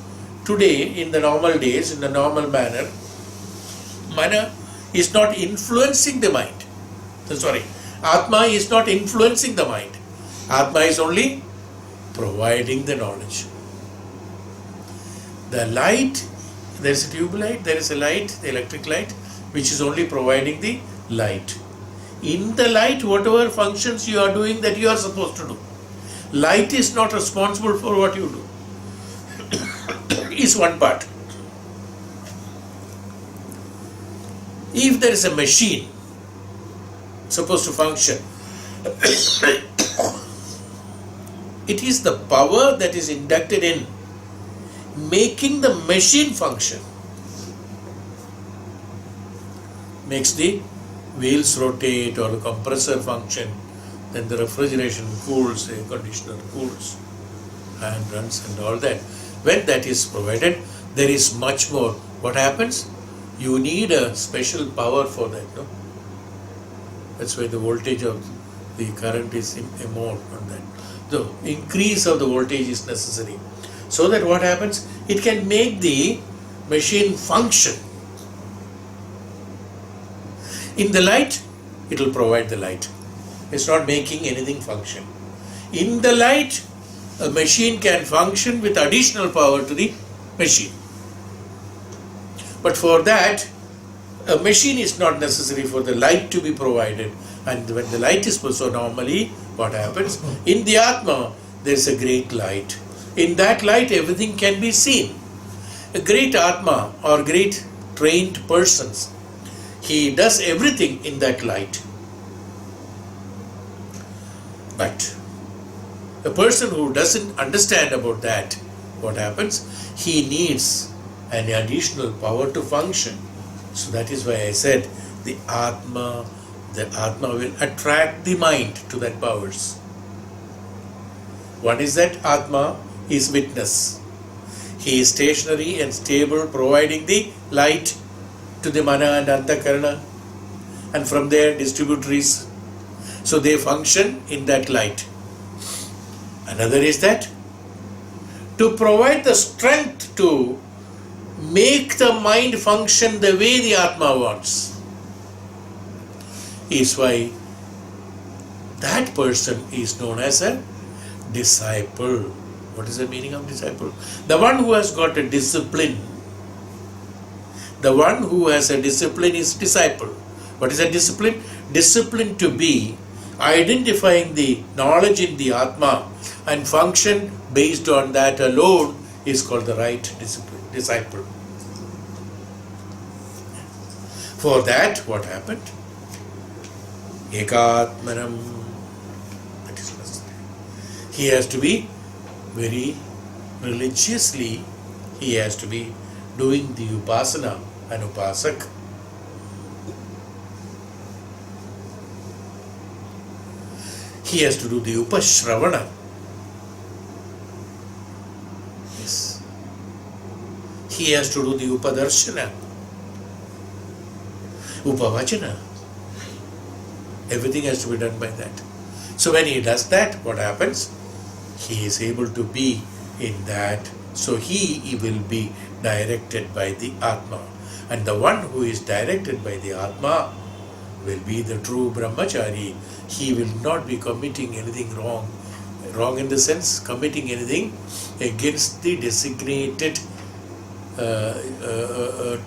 Today, in the normal days, in the normal manner, Mana is not influencing the mind. Atma is not influencing the mind. Atma is only providing the knowledge. The light, there is a tube light, there is a light, the electric light, which is only providing the light. In the light, whatever functions you are doing, that you are supposed to do. Light is not responsible for what you do. Is one part. If there is a machine supposed to function, it is the power that is inducted in making the machine function. Makes the wheels rotate or the compressor function, then the refrigeration cools, the air conditioner cools and runs and all that. When that is provided, there is much more. What happens? You need a special power for that, no? That's why the voltage of the current is more on that. The increase of the voltage is necessary. So that what happens? It can make the machine function. In the light, it will provide the light. It's not making anything function. In the light, a machine can function with additional power to the machine. But for that, a machine is not necessary for the light to be provided. And when the light is so normally, what happens? In the Atma, there is a great light. In that light, everything can be seen. A great Atma or great trained persons, he does everything in that light. But a person who doesn't understand about that, what happens? He needs an additional power to function. So that is why I said the Atma will attract the mind to that powers. What is that? Atma is witness. He is stationary and stable, providing the light to the Mana and Antakarana, and from there distributaries. So they function in that light. Another is that to provide the strength to make the mind function the way the Atma wants. Is why that person is known as a disciple. What is the meaning of disciple? The one who has got a discipline. The one who has a discipline is disciple. What is a discipline? Discipline to be identifying the knowledge in the Atma and function based on that alone is called the right disciple. For that, what happened? Ekatmanam. That is necessary. He has to be very religiously he has to be doing the upasana and upasak. He has to do the upashravana. Yes. He has to do the upadarshana, upavachana. Everything has to be done by that. So when he does that, what happens? He is able to be in that. So he will be directed by the Atma. And the one who is directed by the Atma will be the true Brahmachari. He will not be committing anything wrong. Wrong in the sense, committing anything against the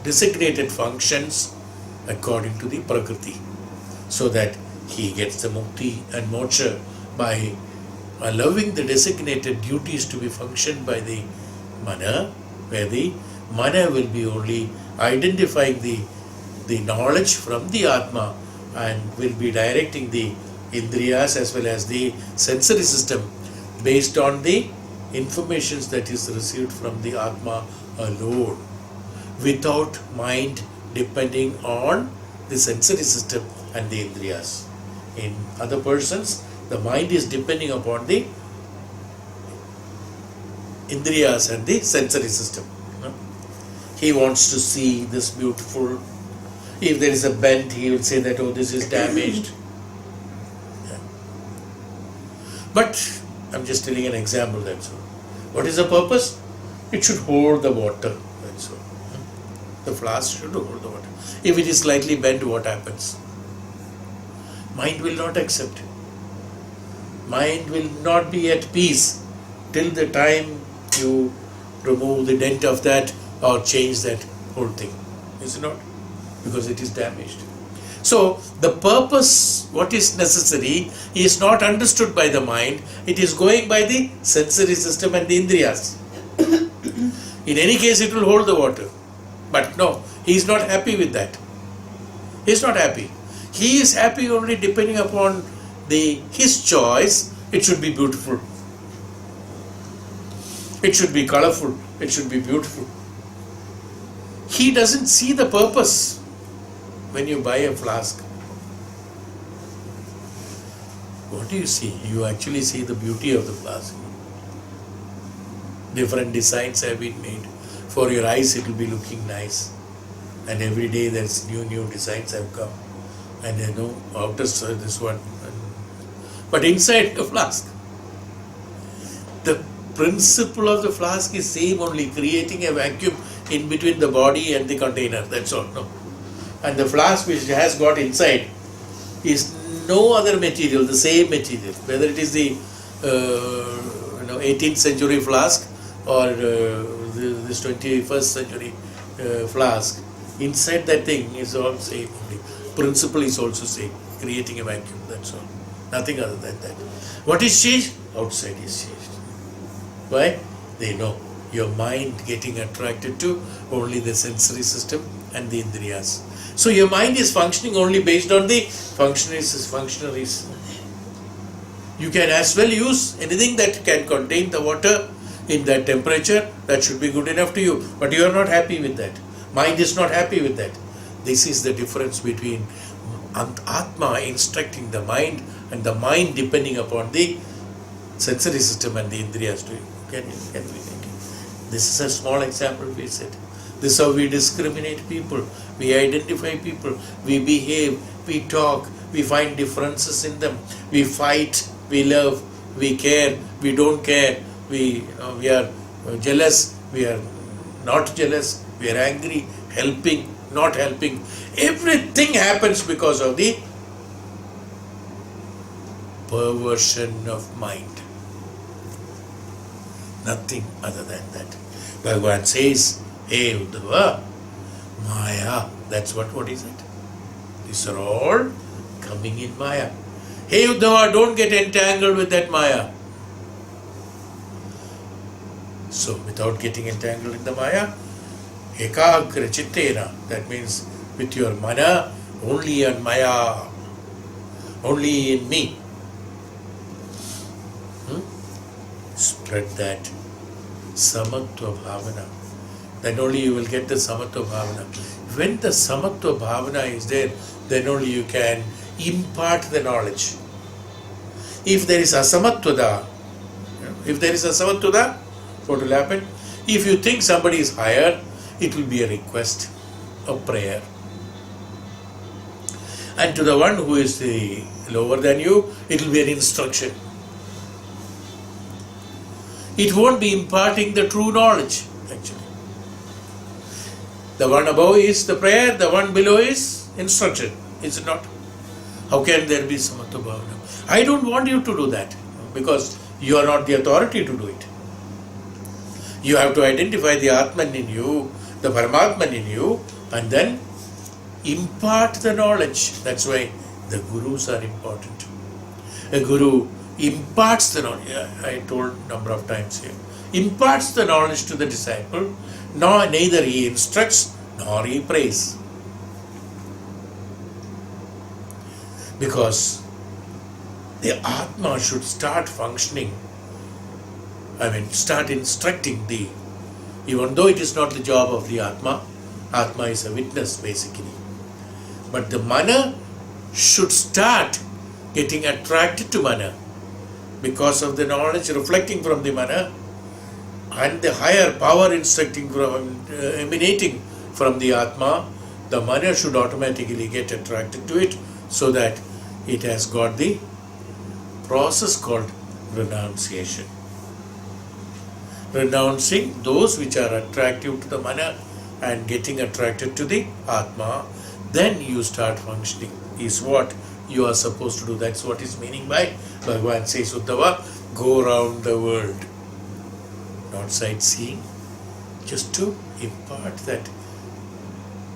designated functions according to the Prakriti. So that he gets the mukti and moksha by allowing the designated duties to be functioned by the mana, where the mana will be only identifying the knowledge from the Atma and will be directing the indriyas as well as the sensory system based on the informations that is received from the Atma alone, without mind depending on the sensory system and the indriyas. In other persons, the mind is depending upon the indriyas and the sensory system. He wants to see this beautiful. If there is a bend, he will say that, oh, this is damaged. Yeah. But I'm just telling an example, that's all. What is the purpose? It should hold the water, that's all. The flask should hold the water. If it is slightly bent, what happens? Mind will not accept. Mind will not be at peace till the time you remove the dent of that or change that whole thing. Is it not? Because it is damaged. So the purpose, what is necessary, is not understood by the mind. It is going by the sensory system and the indriyas. In any case, it will hold the water. But no, he is not happy with that. He is not happy. He is happy only depending upon his choice. It should be beautiful. It should be colorful. It should be beautiful. He doesn't see the purpose when you buy a flask. What do you see? You actually see the beauty of the flask. Different designs have been made. For your eyes, it will be looking nice. And every day there's new designs have come. And you know, outer this one. But inside the flask, the principle of the flask is same only, creating a vacuum in between the body and the container. That's all. No. And the flask which has got inside is no other material, the same material. Whether it is the 18th century flask or this 21st century flask, inside that thing is all same only. Principle is also same, creating a vacuum. That's all. Nothing other than that. What is changed? Outside is changed. Why? They know. Your mind getting attracted to only the sensory system and the indriyas. So your mind is functioning only based on the functionaries. You can as well use anything that can contain the water in that temperature. That should be good enough to you. But you are not happy with that. Mind is not happy with that. This is the difference between Atma instructing the mind and the mind depending upon the sensory system and the indriyas. Can we make it? This is a small example we said. This is how we discriminate people. We identify people. We behave. We talk. We find differences in them. We fight. We love. We care. We don't care. We are jealous. We are not jealous. We are angry. Helping. Not helping. Everything happens because of the perversion of mind. Nothing other than that. Bhagavan says, hey Uddhava, Maya, that's what is it? These are all coming in Maya. Hey Uddhava, don't get entangled with that Maya. So without getting entangled in the Maya, Ekagra Chittena, that means with your mana, only on Maya, only in me. Spread that Samatva Bhavana, then only you will get the samatva bhavana. When the samatva bhavana is there, then only you can impart the knowledge. If there is asamattvada, what will happen? If you think somebody is higher, it will be a request, a prayer. And to the one who is lower than you, it will be an instruction. It won't be imparting the true knowledge, actually. The one above is the prayer, the one below is instruction, is it not? How can there be samatva bhavana? I don't want you to do that, because you are not the authority to do it. You have to identify the Atman in you, the Paramatman in you, and then impart the knowledge. That's why the gurus are important. A guru imparts the knowledge. I told a number of times here. Imparts the knowledge to the disciple. Neither he instructs nor he prays. Because the Atma should start functioning. Start instructing thee. Even though it is not the job of the Atma, Atma is a witness basically. But the mana should start getting attracted to mana because of the knowledge reflecting from the mana and the higher power emanating from the Atma. The mana should automatically get attracted to it, so that it has got the process called renunciation. Renouncing those which are attractive to the mana and getting attracted to the Atma, then you start functioning, is what you are supposed to do. That's what is meaning by Bhagavan says, Uddhava, go round the world. Not sightseeing, just to impart that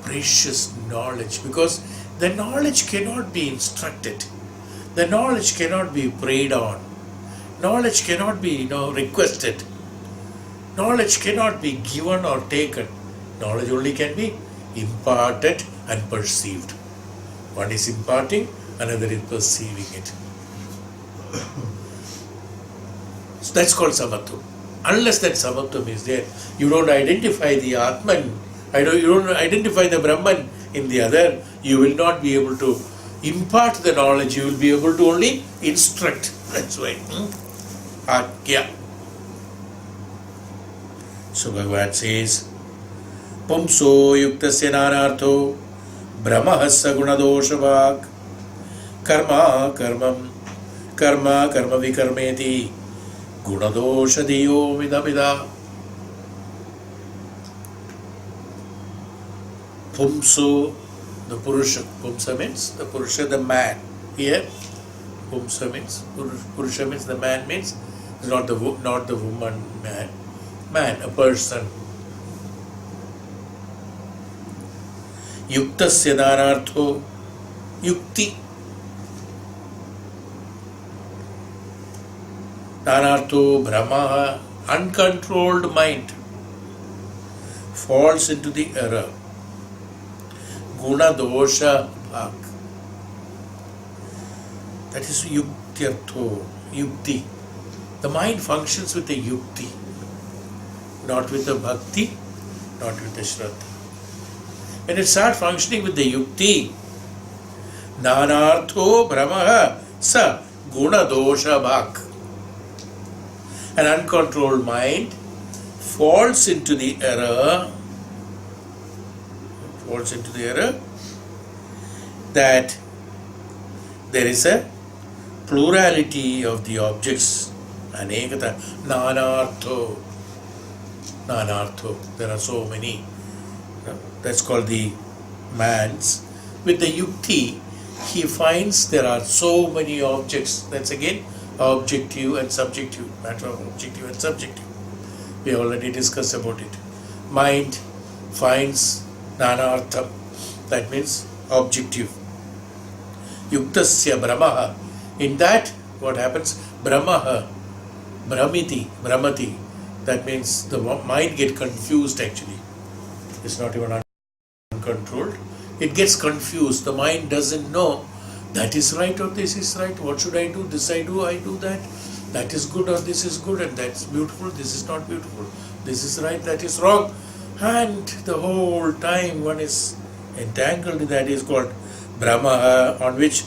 precious knowledge, because the knowledge cannot be instructed. The knowledge cannot be prayed on. Knowledge cannot be requested. Knowledge cannot be given or taken. Knowledge only can be imparted and perceived. One is imparting, another is perceiving it. So that's called samatvam. Unless that samatvam is there, you don't identify the Atman, you don't identify the Brahman in the other, you will not be able to impart the knowledge, you will be able to only instruct. That's why. Agya. So Bhagavan says, Pumso yuktasya nanartho brahmahassa gunadoshavak karma karma vikarmeti gunadoshadiyo vidamida. Pumso, the Purusha. Pumsa means the Purusha, the man. Here, Pumsa means, Purusha means the man, means not the woman, man. Man, a person. Yuktasya nanartho, yukti. Nanartho brahma, uncontrolled mind, falls into the error. Guna dosha bhak. That is yuktyartho, yukti. The mind functions with a yukti, not with the bhakti, not with the shraddha. When it starts functioning with the yukti, nanartho brahma sa guna dosha bhak. An uncontrolled mind falls into the error that there is a plurality of the objects, anekata, nanartho, there are so many. That's called the man's. With the yukti, he finds there are so many objects. That's again objective and subjective, matter of objective and subjective. We already discussed about it. Mind finds nanartham, that means objective. Yuktasya brahmaha. In that, what happens? Brahmaha, brahmati, that means the mind gets confused actually. It's not even uncontrolled. It gets confused. The mind doesn't know that is right or this is right. What should I do? This I do that. That is good or this is good, and that's beautiful, this is not beautiful. This is right, that is wrong. And the whole time one is entangled in that is called Brahma, on which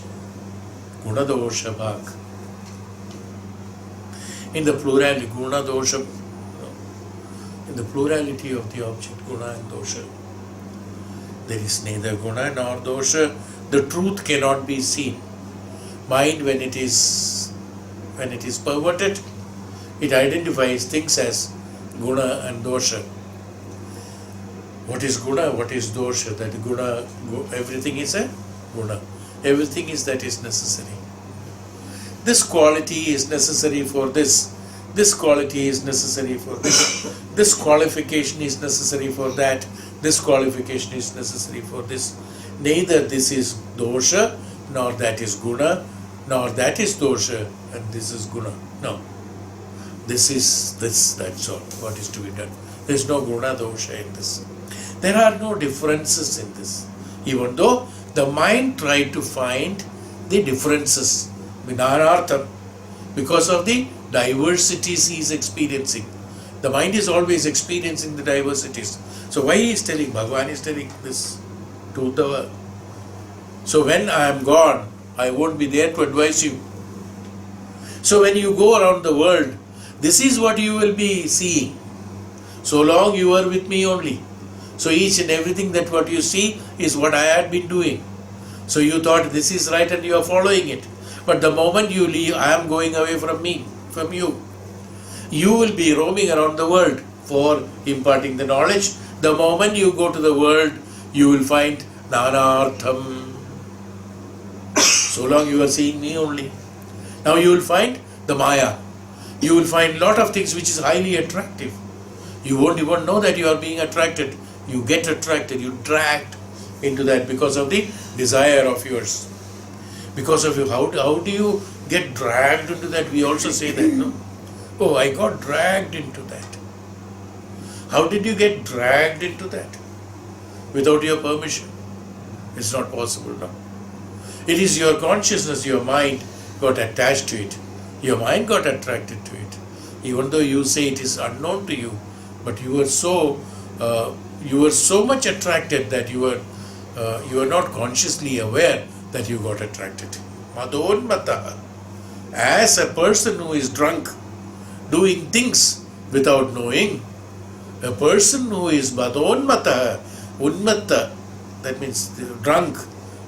Guna Dosha Bhag. In the plurality, Guna Dosha, in the plurality of the object, Guna and Dosha, there is neither Guna nor Dosha. The truth cannot be seen. Mind, when it is perverted, it identifies things as Guna and Dosha. What is Guna? What is Dosha? That Guna, everything is a Guna. Everything is that is necessary. This quality is necessary for this. This quality is necessary for this. This qualification is necessary for that. This qualification is necessary for this. Neither this is Dosha, nor that is Guna, nor that is Dosha, and this is Guna. No. This is this, that's all what is to be done. There is no Guna Dosha in this. There are no differences in this. Even though the mind tried to find the differences, Vinanartham, because of the diversities he is experiencing. The mind is always experiencing the diversities. So why he is telling, Bhagavan is telling this to Uddhava. So when I am gone, I won't be there to advise you. So when you go around the world, this is what you will be seeing. So long you are with me only. So each and everything that what you see is what I had been doing. So you thought this is right and you are following it. But the moment you leave, I am going away from me, from you. You will be roaming around the world for imparting the knowledge. The moment you go to the world, you will find Nanartham. So long you are seeing me only. Now you will find the Maya. You will find lot of things which is highly attractive. You won't even know that you are being attracted. You get attracted, you dragged into that because of the desire of yours. Because of you, how do you get dragged into that? We also say that, no? Oh, I got dragged into that. How did you get dragged into that? Without your permission? It's not possible, no? It is your consciousness, your mind got attached to it. Your mind got attracted to it. Even though you say it is unknown to you, but you were so much attracted that you were not consciously aware that you got attracted. Madonmataha. As a person who is drunk, doing things without knowing, a person who is madonmataha, unmatta, that means drunk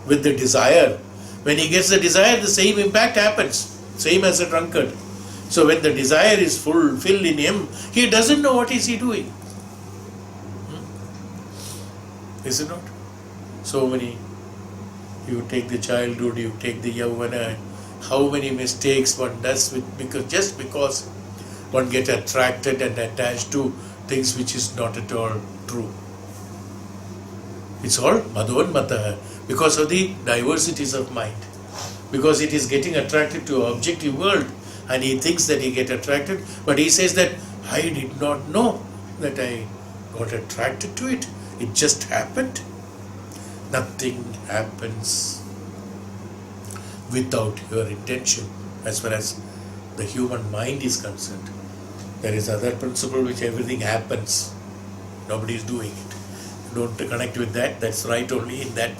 with the desire. When he gets the desire, the same impact happens, same as a drunkard. So when the desire is fulfilled in him, he doesn't know what is he doing. Is it not? So many, you take the childhood, you take the yavana, how many mistakes one does because one gets attracted and attached to things which is not at all true. It's all madhonmataha, because of the diversities of mind. Because it is getting attracted to objective world and he thinks that he get attracted, but he says that I did not know that I got attracted to it. It just happened. Nothing happens without your intention as far as the human mind is concerned. There is other principle which everything happens. Nobody is doing it. Don't connect with that. That's right only in that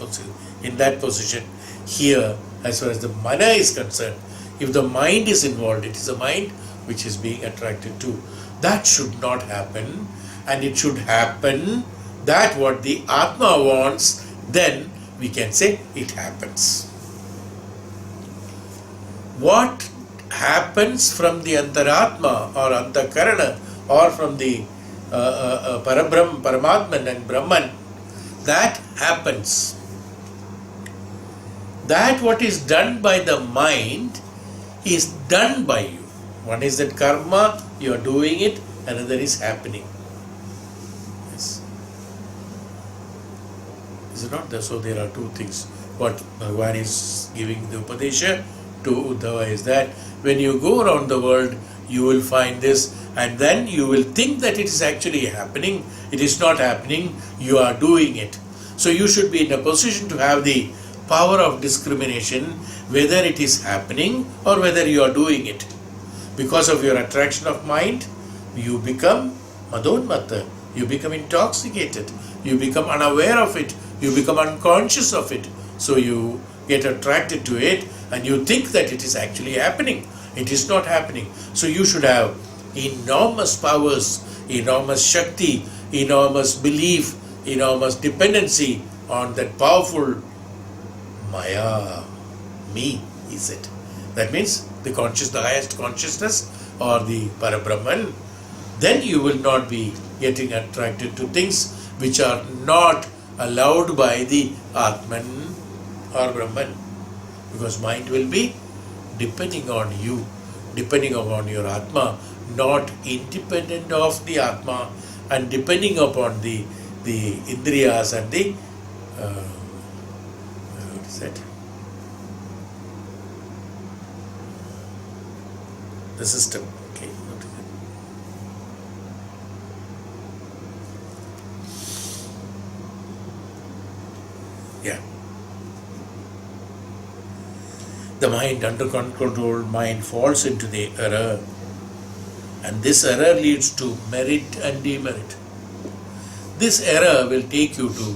position. Here, as far as the mana is concerned, if the mind is involved, it is the mind which is being attracted to. That should not happen, and it should happen that what the Atma wants, then we can say it happens. What happens from the Antaratma or Antakarana or from the Parabrahm, Paramatman and Brahman, that happens. That what is done by the mind is done by you. One is that karma, you are doing it, another is happening. Yes. Is it not? So there are two things. What Bhagavan is giving the Upadesha to Uddhava is that when you go around the world, you will find this, and then you will think that it is actually happening. It is not happening, you are doing it. So you should be in a position to have the power of discrimination, whether it is happening or whether you are doing it. Because of your attraction of mind, you become madonmata, You become intoxicated. You become unaware of it. You become unconscious of it. So you get attracted to it and you think that it is actually happening. It is not happening. So you should have enormous powers, enormous Shakti, enormous belief, enormous dependency on that powerful Maya, me, is it. That means the highest consciousness or the Parabrahman. Then you will not be getting attracted to things which are not allowed by the Atman or Brahman. Because mind will be depending on you, depending upon your Atma, not independent of the Atma, and depending upon the Indriyas and the what is that? The system. Okay. What is it? Yeah. The mind, under uncontrolled mind, falls into the error, and this error leads to merit and demerit. This error will take you to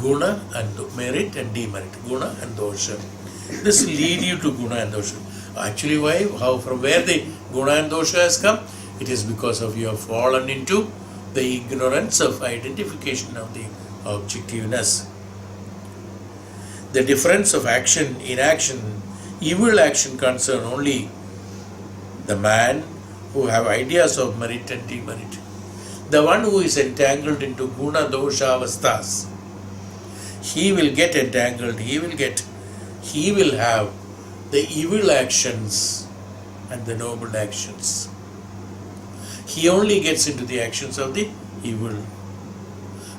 guna and merit and demerit, guna and dosha. This will lead you to guna and dosha. Actually, why? How? From where the guna and dosha has come? It is because of you have fallen into the ignorance of identification of the objectiveness. The difference of action, inaction, evil action concern only the man who have ideas of merit and demerit. The one who is entangled into guna dosha avasthas, he will get entangled, he will have the evil actions and the noble actions. He only gets into the actions of the evil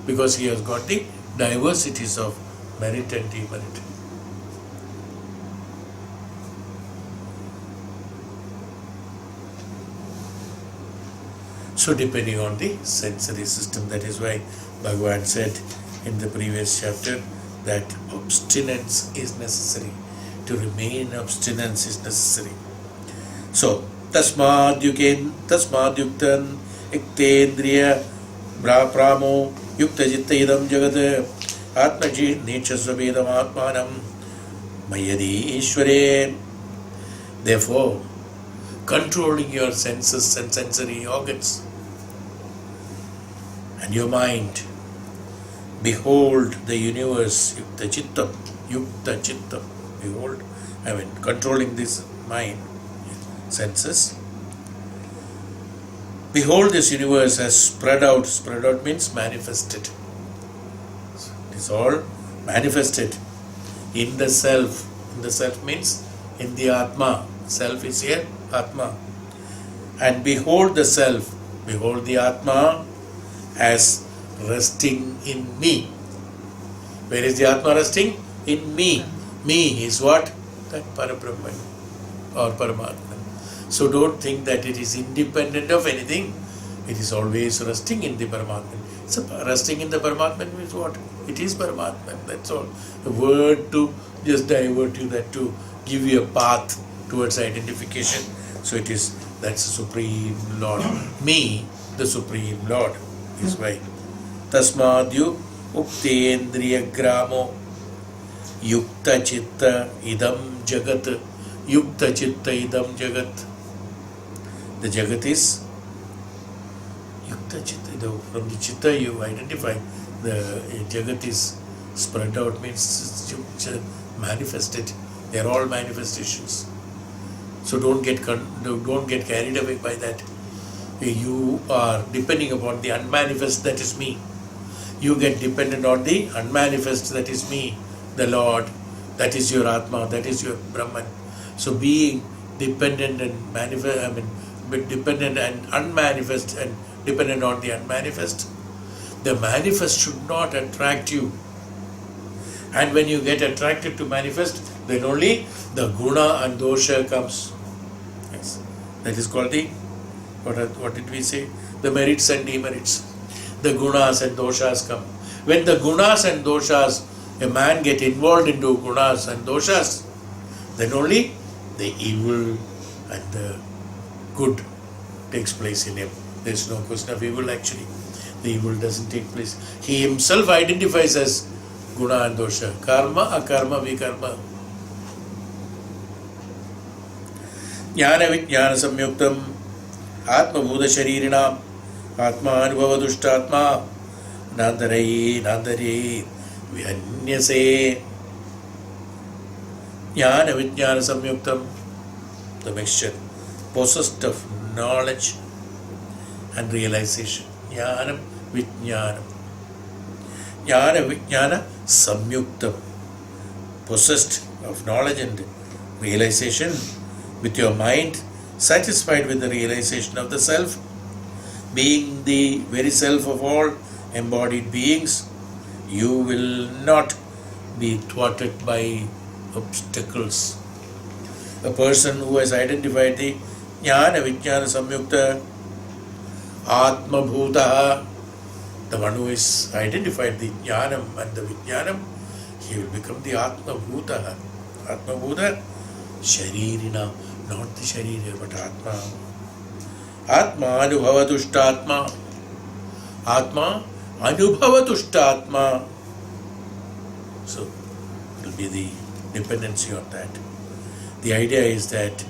because he has got the diversities of merit and demerit. So depending on the sensory system, that is why Bhagavan said in the previous chapter that abstinence is necessary. To remain abstinence is necessary. So tasmad yuktan iktendriya pramo yukta jitta idam jagat atmaji nechasvavedam atmanam mayadi ishvare. Therefore, controlling your senses and sensory organs and your mind, behold the universe, yukta chitta, behold, controlling this mind, senses. Behold, this universe has spread out means manifested. It is all manifested in the self. In the self means in the Atma. Self is here, Atma. And behold the self, behold the Atma as resting in me. Where is the Atma resting? In me. Me is what? That Parabrahman or Paramatman. So don't think that it is independent of anything. It is always resting in the Paramatman. So resting in the Paramatman means what? It is Paramatman. That's all. A word to just divert you, that to give you a path towards identification. So it is, that's the Supreme Lord. Me, the Supreme Lord, is why. Tasmadyu uktendriya gramo yukta chitta idam jagat. Yukta chitta idam jagat. The jagat is yukta chitta. From the chitta you identify the jagat is spread out, means manifested. They are all manifestations. So don't get carried away by that. You are depending upon the unmanifest, that is me. You get dependent on the unmanifest, that is me, the Lord, that is your Atma, that is your Brahman. So being dependent and dependent and unmanifest and dependent on the unmanifest, the manifest should not attract you. And when you get attracted to manifest, then only the guna and dosha comes. Yes. That is called the, what did we say? The merits and demerits. The gunas and doshas come. When the gunas and doshas, a man get involved into gunas and doshas, then only the evil and the good takes place in him. There is no question of evil actually. The evil doesn't take place. He himself identifies as guna and dosha. Karma, akarma, vikarma. Jnana vijnana samyuktam atma bhuta sharirina atma anubhava dushtatma nandare vyanyase. Jnana vijnana samyuktam, the mixture possessed of knowledge and realization. Jnanam vijnanam. Jnana vijnana samyuktam, possessed of knowledge and realization, with your mind satisfied with the realization of the self, being the very self of all embodied beings, you will not be thwarted by obstacles. A person who has identified the Jnana Vijnana Samyukta Atma Bhuta, the one who has identified the Jnanam and the Vijnanam, he will become the Atma Bhuta. Atma Bhuta, Sharirina, not the Sharira but Atma. Atma Anubhava Dushtatma. Atma Anubhava Dushtatma. So, it will be the dependency on that. The idea is that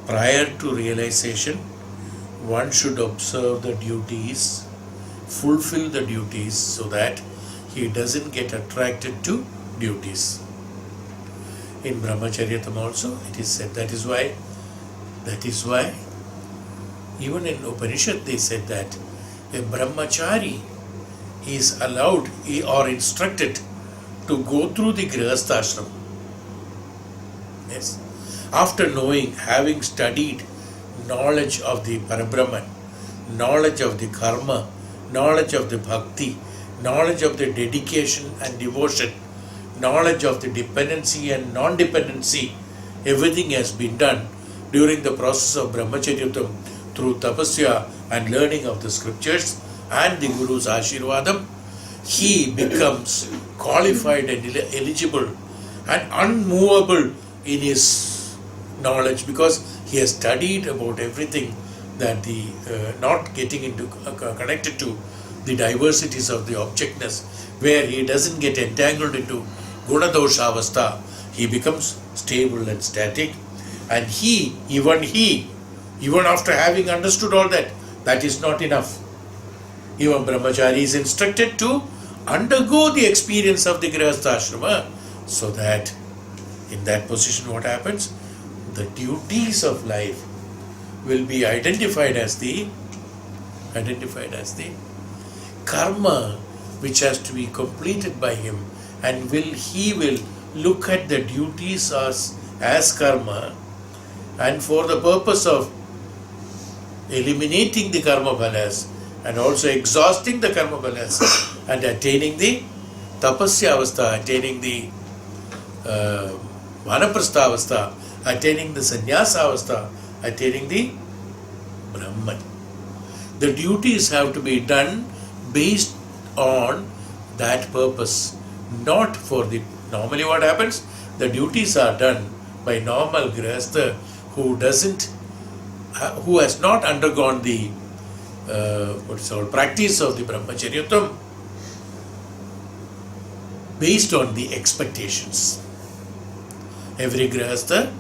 prior to realization, one should observe the duties, fulfill the duties so that he doesn't get attracted to duties. In Brahmacharya also it is said, that is why even in Upanishad they said that a Brahmachari is allowed or instructed to go through the Grihastha ashram. Yes. After knowing, having studied knowledge of the Parabrahman, knowledge of the karma, knowledge of the bhakti, knowledge of the dedication and devotion, knowledge of the dependency and non-dependency, everything has been done during the process of Brahmacharya through tapasya and learning of the scriptures and the Guru's Ashirvadam. He becomes qualified and eligible and unmovable in his knowledge because he has studied about everything, that the not getting into connected to the diversities of the objectness, where he doesn't get entangled into gunadosha avastha. He becomes stable and static, and even after having understood all that, that is not enough. Even Brahmachari is instructed to undergo the experience of the Grihastha ashrama, so that in that position what happens? The duties of life will be identified as the karma which has to be completed by him, and he will look at the duties as karma, and for the purpose of eliminating the karma phalas and also exhausting the karma phalas and attaining the tapasya avastha, attaining the vanaprastha avastha, attaining the sannyasa avastha, attaining the Brahman. The duties have to be done based on that purpose, not for the... Normally what happens? The duties are done by normal grihastha who has not undergone the practice of the Brahmacharya based on the expectations. Every grihastha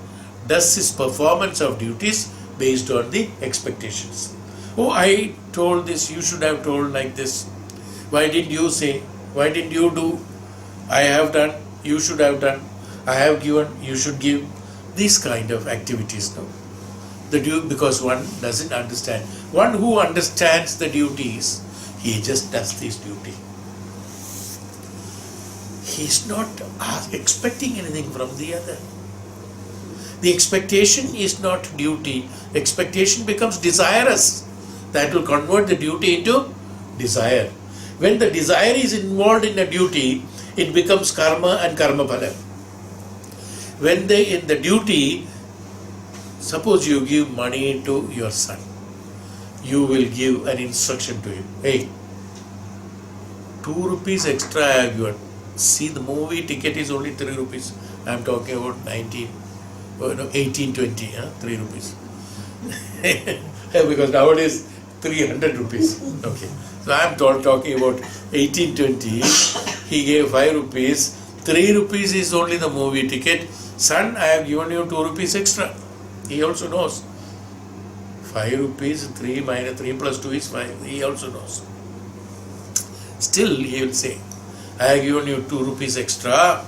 does his performance of duties based on the expectations. Oh, I told this, you should have told like this. Why didn't you say? Why didn't you do? I have done, you should have done. I have given, you should give. These kind of activities, no? Because one doesn't understand. One who understands the duties, he just does this duty. He is not expecting anything from the other. The expectation is not duty. Expectation becomes desirous. That will convert the duty into desire. When the desire is involved in a duty, it becomes karma and karma phala. When in the duty, suppose you give money to your son, you will give an instruction to him. Hey, 2 rupees extra I have given. See, the movie ticket is only 3 rupees. I am talking about 18, 20, 3 rupees. Because nowadays 300 rupees. Okay. So I am talking about 1820. He gave 5 rupees. 3 rupees is only the movie ticket. Son, I have given you 2 rupees extra. He also knows. 5 rupees, 3 minus 3 plus 2 is 5. He also knows. Still, he will say, I have given you 2 rupees extra.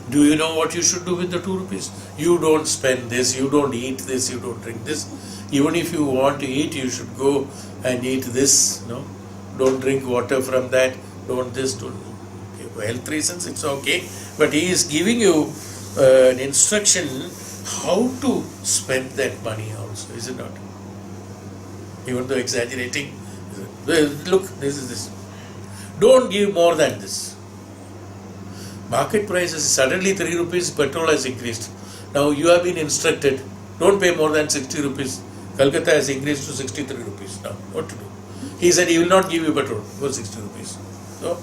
Do you know what you should do with the 2 rupees? You don't spend this, you don't eat this, you don't drink this. Even if you want to eat, you should go and eat this. No, don't drink water from that. Don't this. Don't. Okay, for health reasons, it's okay. But he is giving you an instruction how to spend that money also, is it not? Even though exaggerating, look, this is this. Don't give more than this. Market price is suddenly 3 rupees, petrol has increased. Now you have been instructed, don't pay more than 60 rupees. Calcutta has increased to 63 rupees. Now, what to do? He said he will not give you petrol for 60 rupees. So,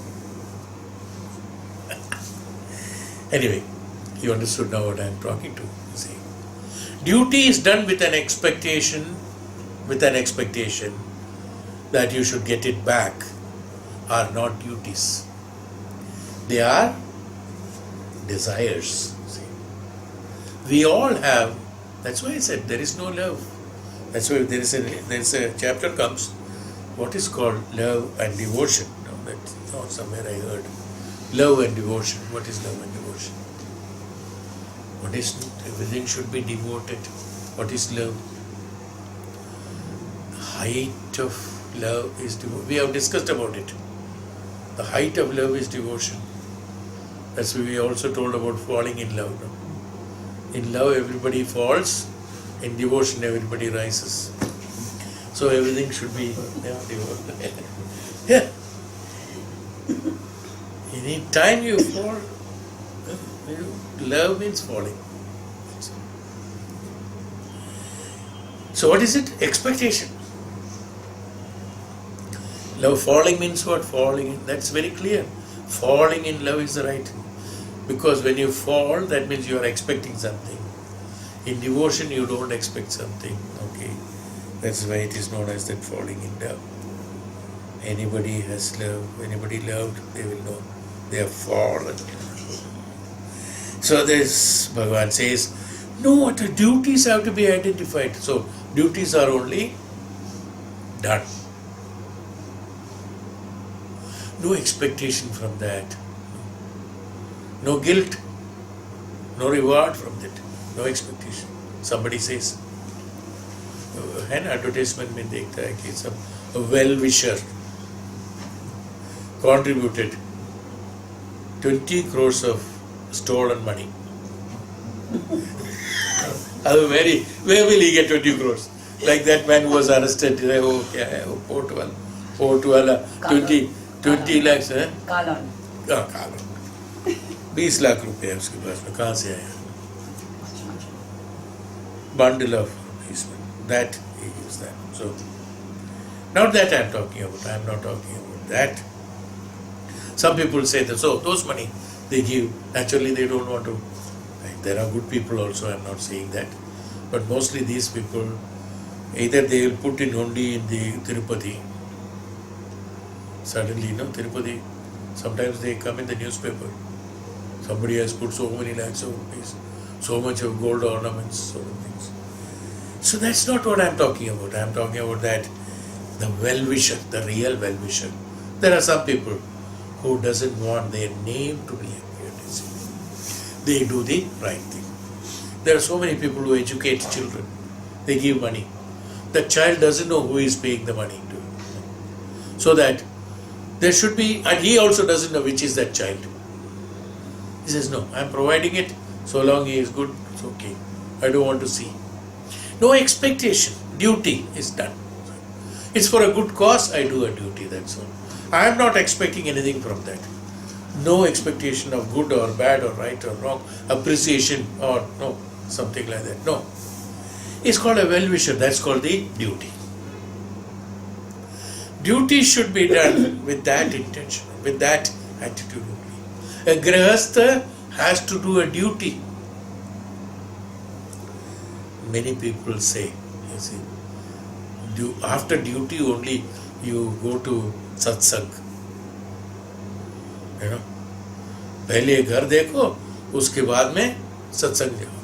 anyway, you understood now what I am talking to. See, duty is done with an expectation, that you should get it back, are not duties. They are desires. See, we all have. That's why I said there is no love. That's why there is a chapter comes. What is called love and devotion? No, that's not somewhere I heard. Love and devotion. What is love and devotion? What is everything should be devoted? What is love? The height of love is devotion. We have discussed about it. The height of love is devotion. That's why we also told about falling in love. No? In love, everybody falls. In devotion, everybody rises. So everything should be devoted. Yeah. Any time you fall, love means falling. So what is it? Expectation. Love falling means what? Falling. That's very clear. Falling in love is the right. Because when you fall, that means you are expecting something. In devotion, you don't expect something. Okay. That's why it is known as that falling in love. Anybody has love, anybody loved, they will know they have fallen. So this Bhagavan says, no, the duties have to be identified. So duties are only done. No expectation from that. No guilt. No reward from that. No expectation. Somebody says, an advertisement में देखता है कि सब well-wisher contributed 20 crores of stolen money. Where will he get 20 crores? Like that man who was arrested. Oh, क्या है? Oh, Port वाला 20 lakhs है? कालन. कालन. 20 लाख रुपए है उसके पास में. कहाँ से आया? Bundle of rupees. That he gives that. So, not that I am talking about. I am not talking about that. Some people say that, so those money they give, naturally they don't want to. There are good people also, I am not saying that. But mostly these people, either they will put in only in the Tirupati. Suddenly, Tirupati, sometimes they come in the newspaper. Somebody has put so many lakhs of rupees, so much of gold ornaments, so many things. So that's not what I am talking about. I am talking about that, the well-wisher, the real well-wisher. There are some people who doesn't want their name to be appeared. They do the right thing. There are so many people who educate children. They give money. The child doesn't know who is paying the money to. So that there should be, and he also doesn't know which is that child. He says, no, I am providing it. So long he is good, it's okay. I don't want to see. No expectation. Duty is done. It's for a good cause, I do a duty, that's all. I am not expecting anything from that. No expectation of good or bad or right or wrong, appreciation or no, something like that. No. It's called a well-wisher, that's called the duty. Duty should be done with that intention, with that attitude only. A grihastha has to do a duty. Many people say, you see, after duty only you go to satsang. You know, पहले घर देखो, उसके बाद में सत्संग जाओ.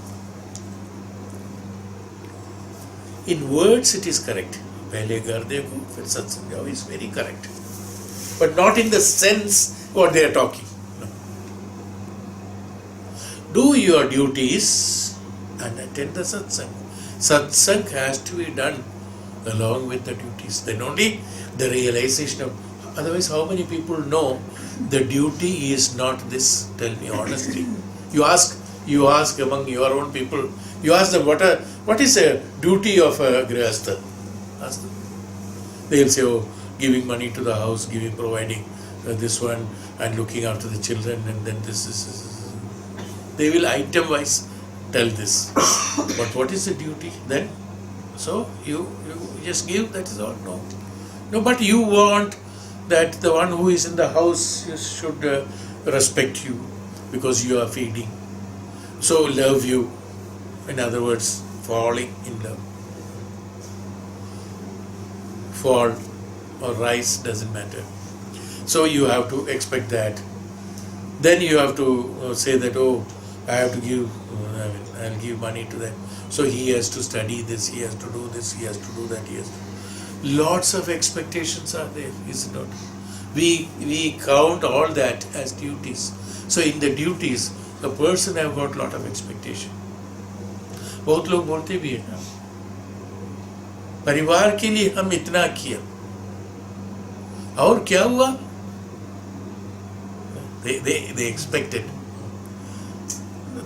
In words it is correct. पहले घर देखो, फिर सत्संग जाओ is very correct. But not in the sense what they are talking. No. Do your duties and attend the satsang. Satsang has to be done along with the duties. Then only the realization of. Otherwise, how many people know the duty is not this? Tell me honestly. You ask among your own people. You ask them what is the duty of a grihastha? Ask them. They will say, oh, giving money to the house, providing this one, and looking after the children, and then this. They will item wise tell this. But what is the duty then? So you just give, that is all. No, but you want that the one who is in the house should respect you because you are feeding. So love you. In other words, falling in love. Fall or rise doesn't matter. So you have to expect that. Then you have to say that, oh, I have to give, I'll give money to them. So he has to study this, he has to do this, he has to do that, Lots of expectations are there, is it not? We count all that as duties. So in the duties, the person have got lot of expectation. बहुत लोग बोलते भी हैं, परिवार के लिए हम इतना किया, और क्या हुआ? They expected.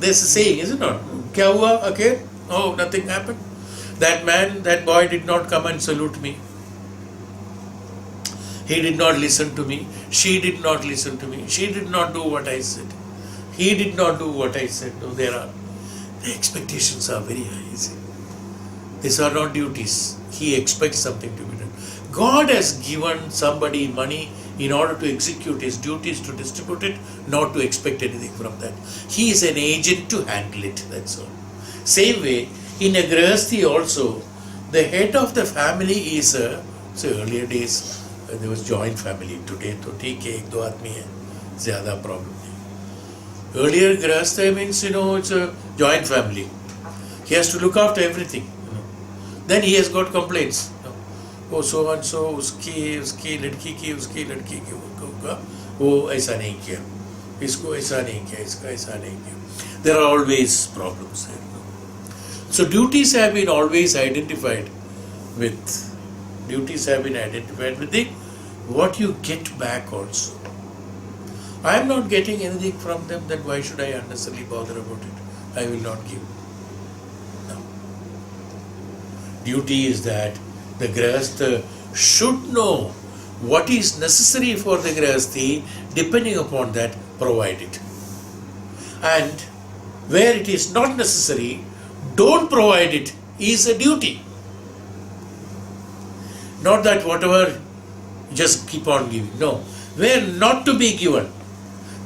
There's a saying, is it not? क्या हुआ? Okay? Oh, nothing happened. That boy did not come and salute me. He did not listen to me. She did not listen to me. She did not do what I said. He did not do what I said. No, the expectations are very high. See? These are not duties. He expects something to be done. God has given somebody money in order to execute his duties, to distribute it, not to expect anything from that. He is an agent to handle it, that's all. Same way, in a grihasthi also, the head of the family is so earlier days, there was joint family. Today, to theek hai, ek do aadmi hai, zyada problem hai. Earlier, grihastha means, it's a joint family. He has to look after everything. Then he has got complaints. वो so and so उसकी लड़की की वो ऐसा नहीं किया, इसको ऐसा नहीं किया, इसका ऐसा नहीं किया. There are always problems there. So duties have been always identified with the what you get back also. I am not getting anything from them, then why should I unnecessarily bother about it? I will not give. No. Duty is that the grihastha should know what is necessary for the grihasthi, depending upon that, provide it. And where it is not necessary, don't provide it, is a duty. Not that whatever, just keep on giving. No. Where not to be given,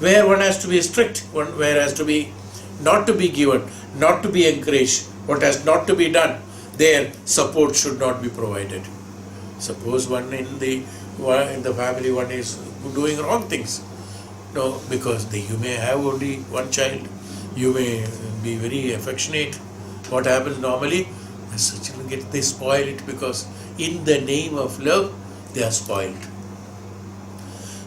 where one has to be strict, where has to be not to be given, not to be encouraged, what has not to be done, their support should not be provided. Suppose one in the family, one is doing wrong things. No, because you may have only one child, you may be very affectionate. What happens normally? Such children they spoil it because in the name of love, they are spoiled.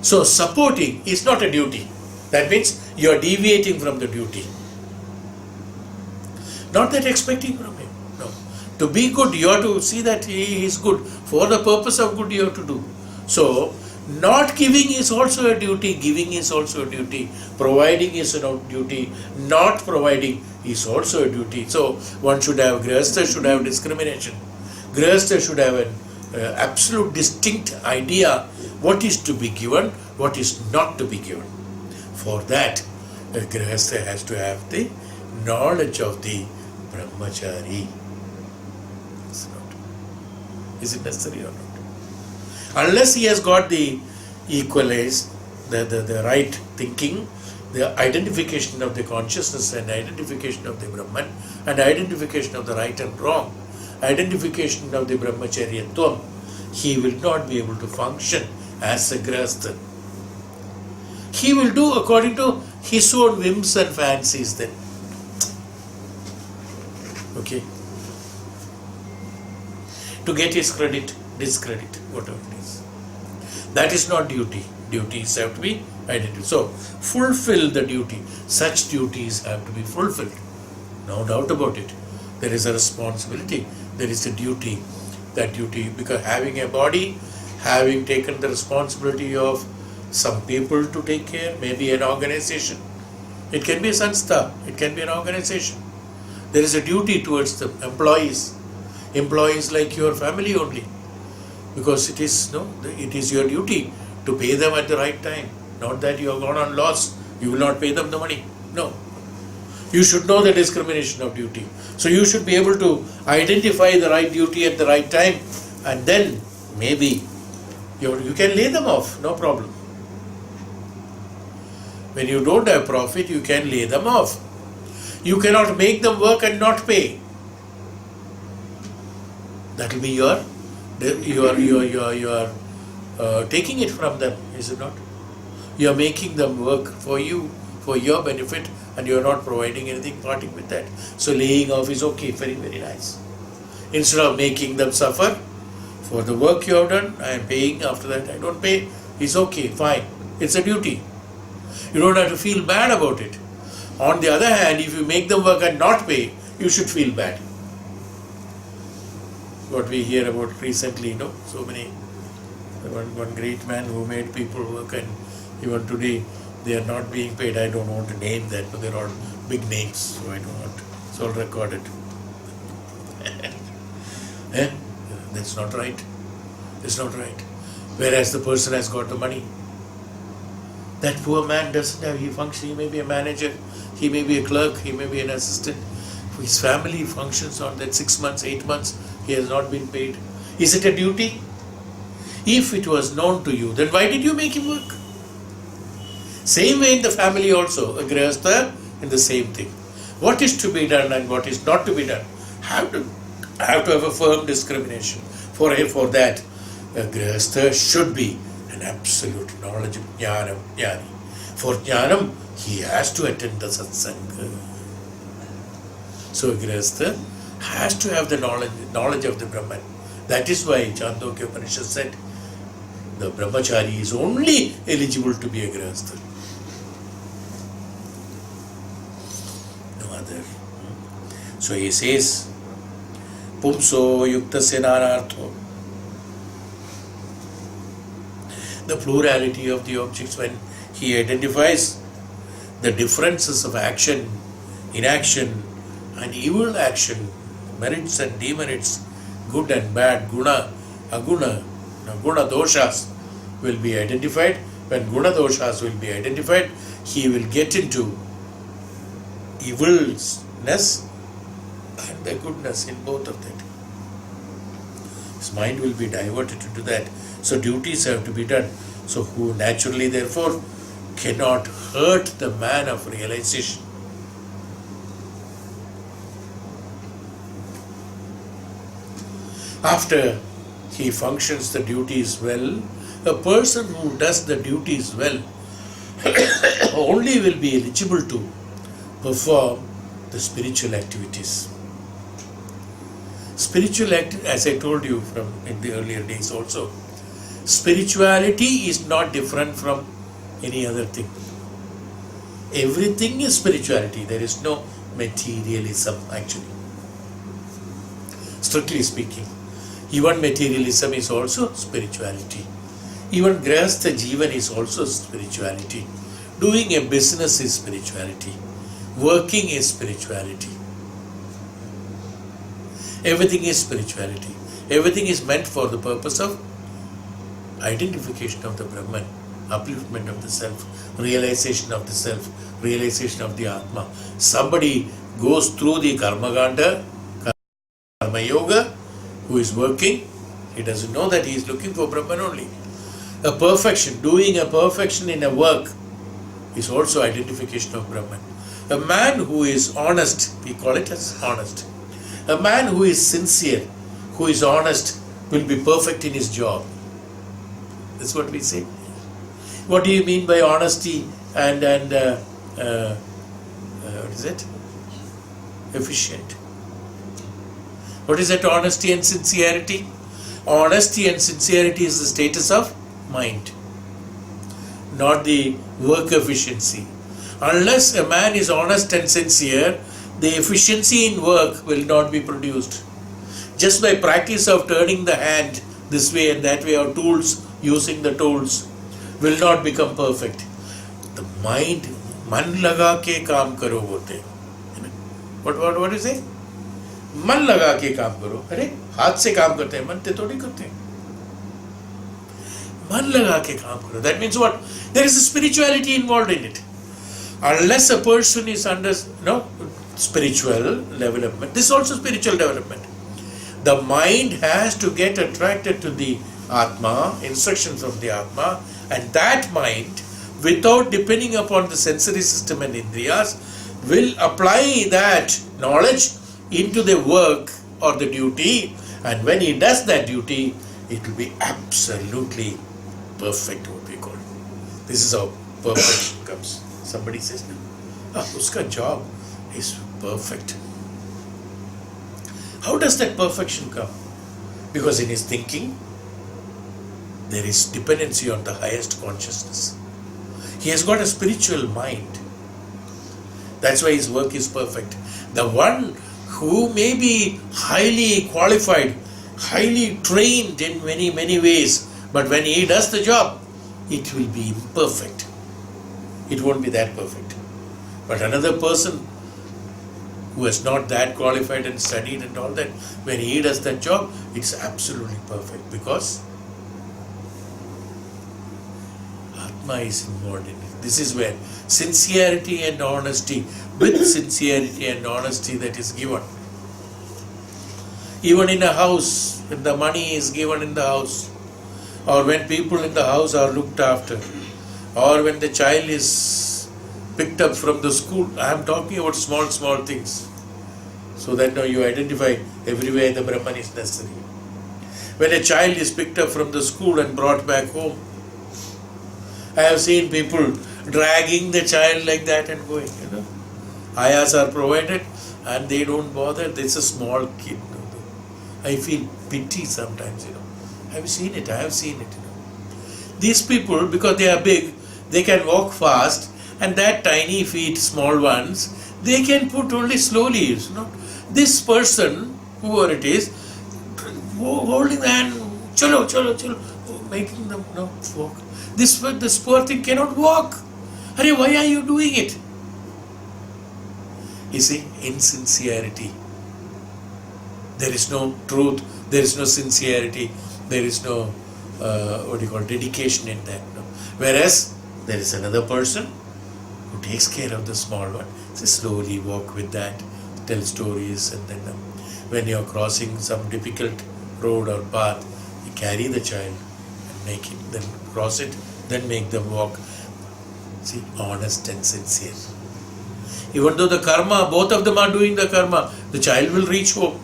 So supporting is not a duty. That means you are deviating from the duty. Not that expecting from him. No. To be good, you have to see that he is good. For the purpose of good, you have to do. So, not giving is also a duty, giving is also a duty, providing is a duty, not providing is also a duty. So, one should have, grihastha should have discrimination. Grihastha should have an absolute distinct idea what is to be given, what is not to be given. For that, a grihastha has to have the knowledge of the Brahmacharya. Is it necessary or not? Unless he has got the equalized, the right thinking, the identification of the consciousness and identification of the Brahman and identification of the right and wrong identification of the Brahmacharyatvam, he will not be able to function as a grahastha. He will do according to his own whims and fancies then. Okay? To get his credit, discredit, whatever it is. That is not duty. Duties have to be identified. So, fulfill the duty. Such duties have to be fulfilled. No doubt about it. There is a responsibility. There is a duty. That duty, because having a body, having taken the responsibility of some people to take care, maybe an organization. It can be a sanstha, it can be an organization. There is a duty towards the employees. Employees like your family only. Because it is your duty to pay them at the right time. Not that you have gone on loss, you will not pay them the money. No. You should know the discrimination of duty. So you should be able to identify the right duty at the right time, and then maybe you can lay them off, no problem. When you don't have profit, you can lay them off. You cannot make them work and not pay. That will be you are taking it from them, is it not? You are making them work for you, for your benefit, and you are not providing anything, parting with that. So laying off is okay, very, very nice. Instead of making them suffer for the work you have done, I am paying, after that I don't pay, it's okay, fine. It's a duty. You don't have to feel bad about it. On the other hand, if you make them work and not pay, you should feel bad. What we hear about recently, so many, one great man who made people work, and even today they are not being paid. I don't want to name that, but they're all big names, so I don't want to. It's all recorded. That's not right. It's not right. Whereas the person has got the money. That poor man doesn't have, he functions, he may be a manager, he may be a clerk, he may be an assistant. His family functions on that 6 months, 8 months, he has not been paid. Is it a duty? If it was known to you, then why did you make him work? Same way in the family also, a grihastha in the same thing. What is to be done and what is not to be done, have to have a firm discrimination. For that, a grihastha should be an absolute knowledge of jnanam, jnani. For jnanam, he has to attend the satsanga. So a grihastha has to have the knowledge of the Brahman. That is why Chandogya Upanishad said, the Brahmachari is only eligible to be a grihastha. No other. So he says, Pumso yuktasya nanartho. The plurality of the objects, when he identifies the differences of action, inaction, and evil action, merits and demerits, good and bad, guna, aguna, guna doshas will be identified. When guna doshas will be identified, he will get into evilness and the goodness in both of that. His mind will be diverted into that. So duties have to be done. So who naturally therefore cannot hurt the man of realization. After he functions the duties well, a person who does the duties well only will be eligible to perform the spiritual activities. Spiritual as I told you from in the earlier days also, spirituality is not different from any other thing. Everything is spirituality. There is no materialism actually. Strictly speaking. Even materialism is also spirituality. Even grihastha jivan is also spirituality. Doing a business is spirituality. Working is spirituality. Everything is spirituality. Everything is meant for the purpose of identification of the Brahman, upliftment of the self, realization of the self, realization of the Atma. Somebody goes through the Karmaganda, Karma Yoga, who is working, he doesn't know that he is looking for Brahman only. A perfection, doing a perfection in a work is also identification of Brahman. A man who is honest, we call it as honest. A man who is sincere, who is honest, will be perfect in his job. That's what we say. What do you mean by honesty and what is it? Efficient. What is that honesty and sincerity? Honesty and sincerity is the status of mind, not the work efficiency. Unless a man is honest and sincere, the efficiency in work will not be produced. Just by practice of turning the hand this way and that way, or tools, using the tools, will not become perfect. The mind, man laga ke kaam karo bolte. What is it? मन लगा के काम करो. अरे हाथ से काम करते हैं, मन से थोड़ी करते हैं. मन लगा के काम करो. That means what? There is a spirituality involved in it. Unless a person is under spiritual development, this is also spiritual development. The mind has to get attracted to the Atma, instructions of the Atma, and that mind, without depending upon the sensory system and Indriyas, will apply that knowledge into the work or the duty, and when he does that duty, it will be absolutely perfect, what we call it. This is how perfection comes. Somebody says, uska job is perfect. How does that perfection come? Because in his thinking, there is dependency on the highest consciousness. He has got a spiritual mind. That's why his work is perfect. The one who may be highly qualified, highly trained in many, many ways, but when he does the job, it will be imperfect. It won't be that perfect. But another person who is not that qualified and studied and all that, when he does that job, it's absolutely perfect, because Atma is involved in it. This is where sincerity and honesty, with sincerity and honesty, that is given. Even in a house, when the money is given in the house, or when people in the house are looked after, or when the child is picked up from the school, I am talking about small things, so that now you identify everywhere the Brahman is necessary. When a child is picked up from the school and brought back home, I have seen people dragging the child like that and going, Ayas are provided and they don't bother. There's a small kid. I feel pity sometimes, I have seen it. These people, because they are big, they can walk fast, and that tiny feet, small ones, they can put only slowly. This person, whoever it is, holding the hand, chalo, making them walk. This poor thing cannot walk. Hurry, why are you doing it? You see, insincerity. There is no truth, there is no sincerity, there is no dedication in that. Whereas there is another person who takes care of the small one. So slowly walk with that, tell stories, and then when you are crossing some difficult road or path, you carry the child and make it, then cross it, then make them walk. See, honest and sincere. Even though the karma, both of them are doing the karma, the child will reach home.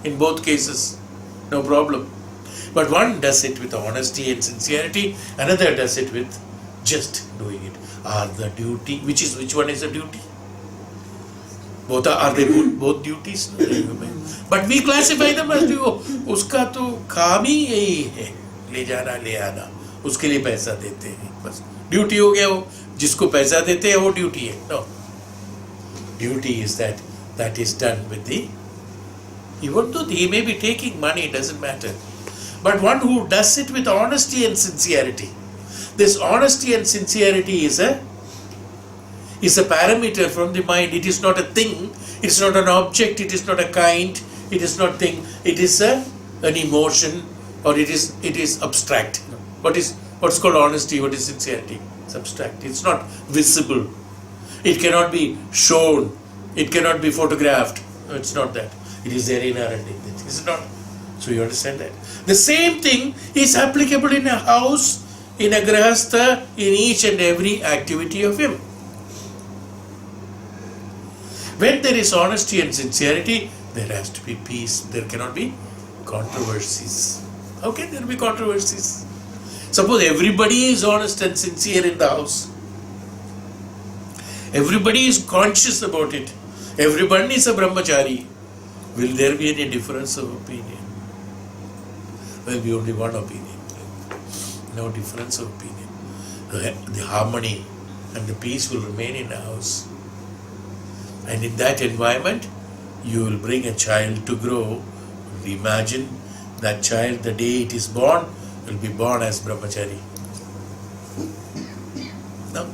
In both cases, no problem. But one does it with honesty and sincerity, another does it with just doing it. Are the duty, which one is a duty? Are they both duties? But we classify them as uska to काम ही यही है, ले जाना ले आना, उसके लिए पैसा देते हैं, बस ड्यूटी हो गया वो, जिसको पैसा देते हैं वो ड्यूटी है. No, duty is that is done with the, even though he may be taking money, it doesn't matter. But one who does it with honesty and sincerity. This honesty and sincerity is a parameter from the mind. It is not a thing, it is not an object, it is not a kind, it is not thing, it is an emotion, or it is abstract. What's called honesty, what is sincerity? It's abstract, it's not visible. It cannot be shown, it cannot be photographed. No, it's not that. It is there inherently. It is not. So you understand that. The same thing is applicable in a house, in a grahastha, in each and every activity of him. When there is honesty and sincerity, there has to be peace. There cannot be controversies. How can there be controversies? Suppose everybody is honest and sincere in the house. Everybody is conscious about it. Everybody is a Brahmachari. Will there be any difference of opinion? There will be only one opinion. No difference of opinion. The harmony and the peace will remain in the house. And in that environment, you will bring a child to grow. Imagine that child, the day it is born, will be born as Brahmachari. No?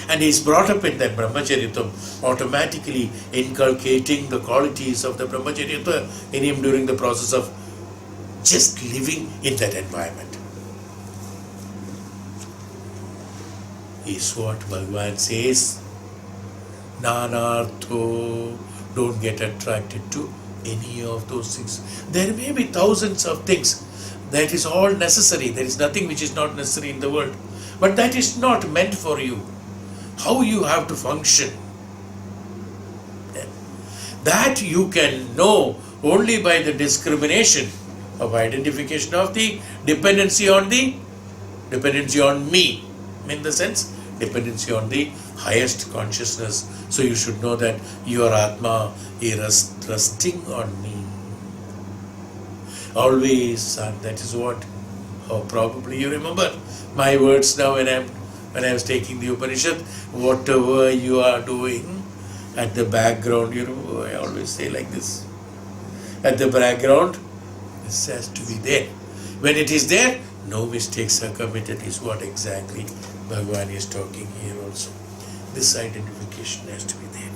And he is brought up in that Brahmacharyatvam, automatically inculcating the qualities of the Brahmacharyatva in him during the process of just living in that environment. Is what Bhagavan says. Nanartho, don't get attracted to any of those things. There may be thousands of things. That is all necessary. There is nothing which is not necessary in the world. But that is not meant for you. How you have to function. That you can know only by the discrimination of identification of the dependency on me. In the sense, dependency on the highest consciousness. So you should know that your Atma is resting on me. Always, and that is what, probably you remember my words now when I was taking the Upanishad, whatever you are doing at the background, you know, I always say like this. At the background, this has to be there. When it is there, no mistakes are committed, is what exactly Bhagavan is talking here also. This identification has to be there.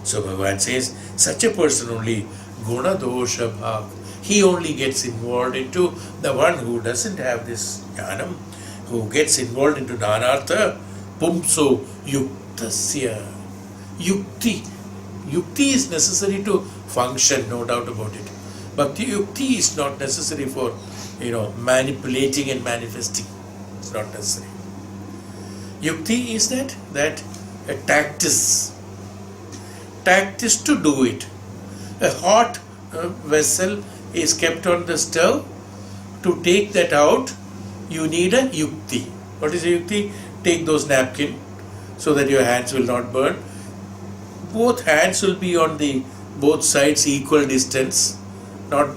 So Bhagavan says, such a person only, guna dosha bhag, he only gets involved into the one who doesn't have this jnanam, who gets involved into nanartha, pumso yuktasya. Yukti. Yukti is necessary to function, no doubt about it. But the yukti is not necessary for, manipulating and manifesting. It's not necessary. Yukti is that a tactus. Tactus to do it. A hot vessel is kept on the stove. To take that out, you need a yukti. What is a yukti? Take those napkins so that your hands will not burn. Both hands will be on the both sides equal distance. Not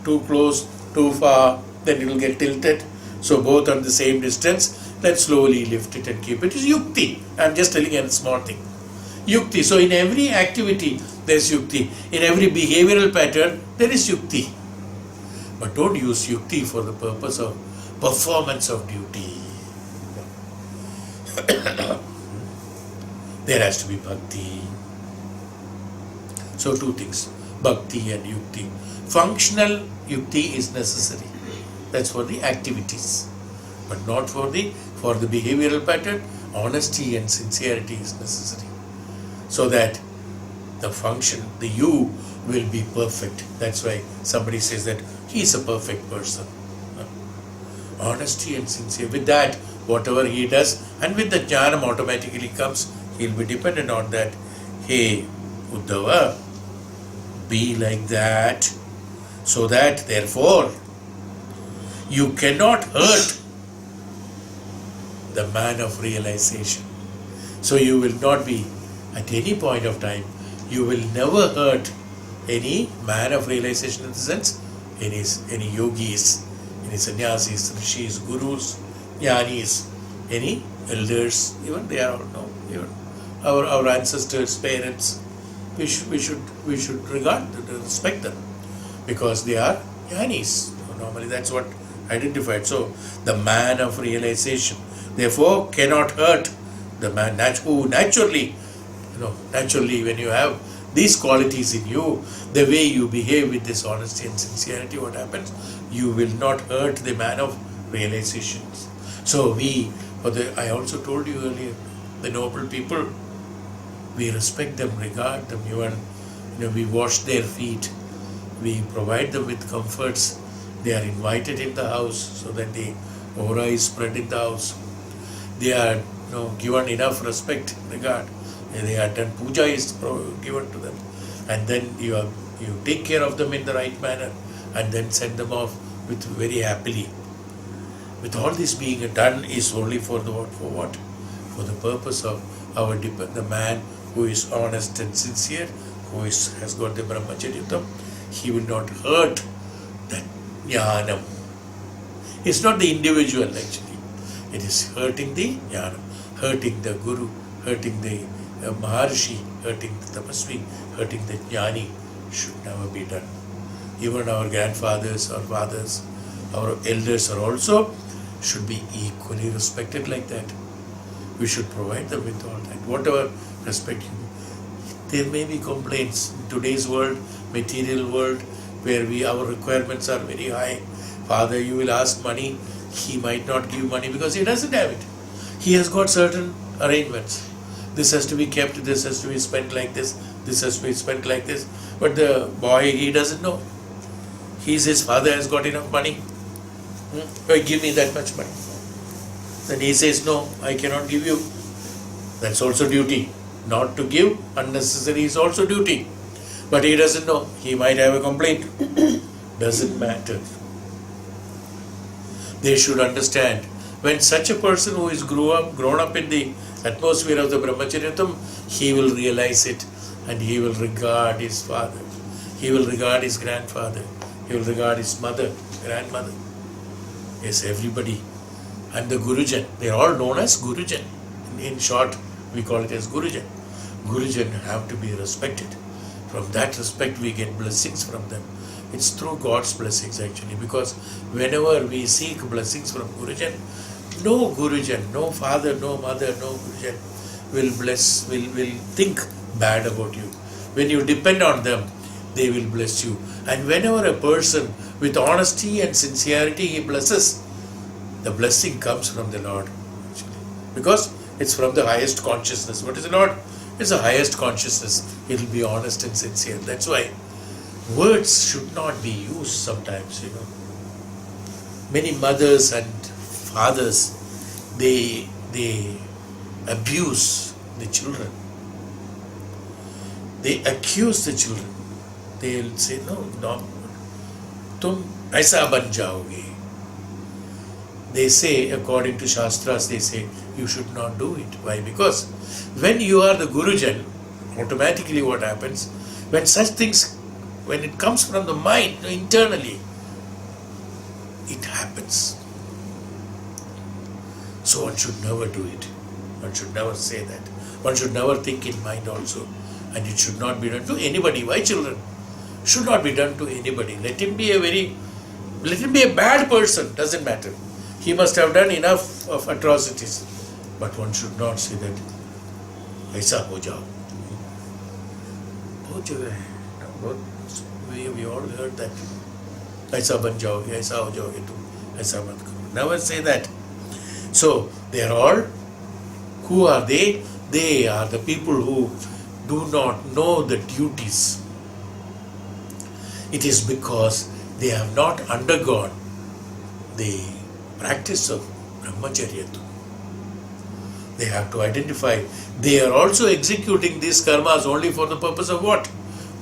too close, too far, then it will get tilted. So both on the same distance. Then slowly lift it and keep it. It's yukti. I am just telling you a small thing. Yukti. So in every activity there is yukti. In every behavioral pattern there is yukti. But don't use yukti for the purpose of performance of duty. There has to be bhakti. So two things, bhakti and yukti. Functional yukti is necessary. That's for the activities. But not for the behavioral pattern. Honesty and sincerity is necessary. So that the function, the you will be perfect. That's why somebody says that he is a perfect person. Honesty and sincerity. With that, whatever he does, and with the jnanam automatically comes, he will be dependent on that. Hey, Uddhava, be like that. So that, therefore, you cannot hurt the man of realization. So you will not be, at any point of time, you will never hurt any man of realization in the sense, any yogis, any sannyasis, rishis, gurus, jnanis, any elders, even they are all known, even our ancestors, parents, we should regard them, respect them, because they are jnanis. Normally that's what identified. So the man of realization, therefore, cannot hurt the man who naturally when you have these qualities in you, the way you behave with this honesty and sincerity, what happens? You will not hurt the man of realizations. So I also told you earlier, the noble people, we respect them, regard them, even we wash their feet, we provide them with comforts. They are invited in the house so that the aura is spread in the house. They are given enough respect, regard. they are done, puja is given to them, and then you take care of them in the right manner, and then send them off with very happily. With all this being done is only for the what? For what? For the purpose of the man who is honest and sincere, who has got the Brahmacharya, he will not hurt that jnanam. It's not the individual actually. It is hurting the jnanam, hurting the guru, hurting the maharshi, hurting the tapasvi, hurting the jnani should never be done. Even our grandfathers or fathers, our elders are also should be equally respected like that. We should provide them with all that, whatever respect you. There may be complaints in today's world, material world, where our requirements are very high. Father, you will ask money, he might not give money because he doesn't have it. He has got certain arrangements. This has to be kept, this has to be spent like this has to be spent like this. But the boy, he doesn't know. His father has got enough money. Give me that much money. Then he says, no, I cannot give you. That's also duty. Not to give unnecessary is also duty. But he doesn't know. He might have a complaint. Doesn't matter. They should understand. When such a person who is grown up in the atmosphere of the Brahmacharyatam, he will realize it, and he will regard his father. He will regard his grandfather. He will regard his mother, grandmother. Yes, everybody. And the Gurujan, they are all known as Gurujan. In short, we call it as Gurujan. Gurujan have to be respected. From that respect, we get blessings from them. It's through God's blessings actually, because whenever we seek blessings from Gurujan, no father, no mother, no Gurujan will think bad about you. When you depend on them, they will bless you. And whenever a person with honesty and sincerity he blesses, the blessing comes from the Lord actually, because it's from the highest consciousness. What is the Lord? It's the highest consciousness. It will be honest and sincere. That's why words should not be used sometimes, Many mothers and fathers, they abuse the children. They accuse the children. They will say, no, tum aisa ban jaoge. They say, according to Shastras, they say, you should not do it. Why? Because when you are the Gurujan, automatically what happens, when such things, when it comes from the mind, internally, it happens. So one should never do it. One should never say that. One should never think in mind also. And it should not be done to anybody. Why children? Should not be done to anybody. Let him be a bad person, doesn't matter. He must have done enough of atrocities. But one should not say that, aisa ho jao. We all heard that. Aisa ban jaoge, aisa ho jaoge tu, aisa mat karo. Never say that. So, they are all, who are they? They are the people who do not know the duties. It is because they have not undergone the practice of Brahmacharya. They have to identify. They are also executing these karmas only for the purpose of what?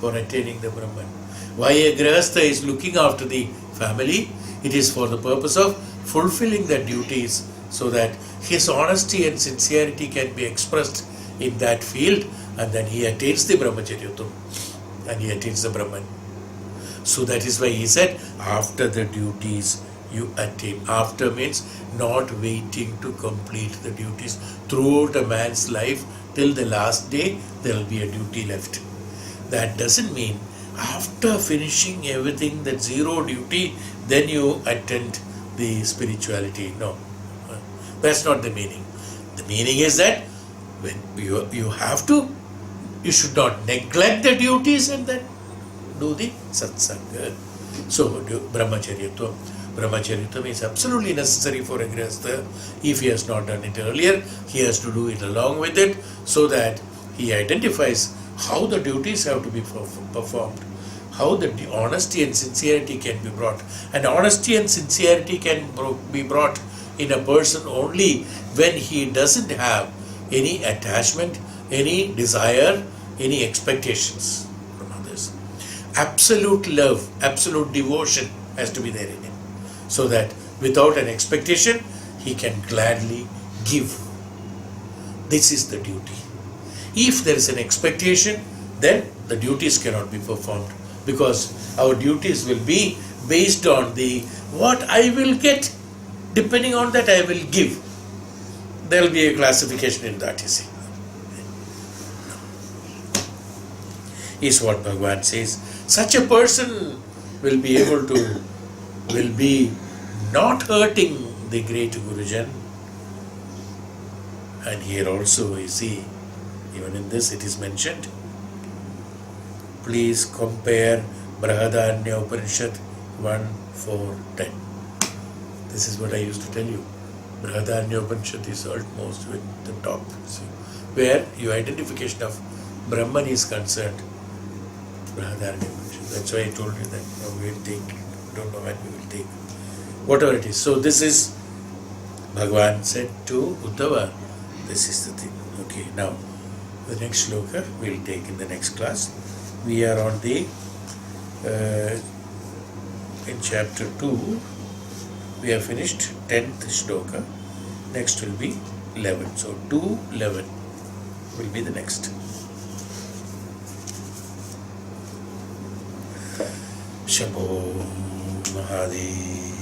For attaining the Brahman. Why a Grihastha is looking after the family? It is for the purpose of fulfilling the duties, so that his honesty and sincerity can be expressed in that field, and then he attains the Brahmacharyatum and he attains the Brahman. So that is why he said, after the duties you attain. After means not waiting to complete the duties. Throughout a man's life, till the last day, there will be a duty left. That doesn't mean after finishing everything, that zero duty, then you attend the spirituality. No, that's not the meaning. The meaning is that when you have to, you should not neglect the duties and then do the satsanga. So, Brahmacharyatam. Brahmacharyatam is absolutely necessary for a Grihastha. If he has not done it earlier, he has to do it along with it, so that he identifies how the duties have to be performed, how the honesty and sincerity can be brought. And honesty and sincerity can be brought in a person only when he doesn't have any attachment any desire, any expectations from others. Absolute love, absolute devotion has to be there in him, so that without an expectation, he can gladly give. This is the duty. If there is an expectation, then the duties cannot be performed, because our duties will be based on the what I will get. Depending on that, I will give. There will be a classification in that, you see. Is what Bhagavan says. Such a person will be able to, will be not hurting the great Gurujan. And here also, you see, even in this it is mentioned. Please compare Brahadanya Upanishad 1, 4, 10. This is what I used to tell you. Brahadanya Upanishad is almost with the top. See, where your identification of Brahman is concerned. Brahadanya Upanishad. That's why I told you that we will take, don't know when we will take. Whatever it is. So this is, Bhagavan said to Uddhava, this is the thing. Okay, now the next shloka we will take in the next class. We are on the, in chapter 2, we have finished 10th shloka. Next will be 11. So 2:11 will be the next. Shambho Mahadev.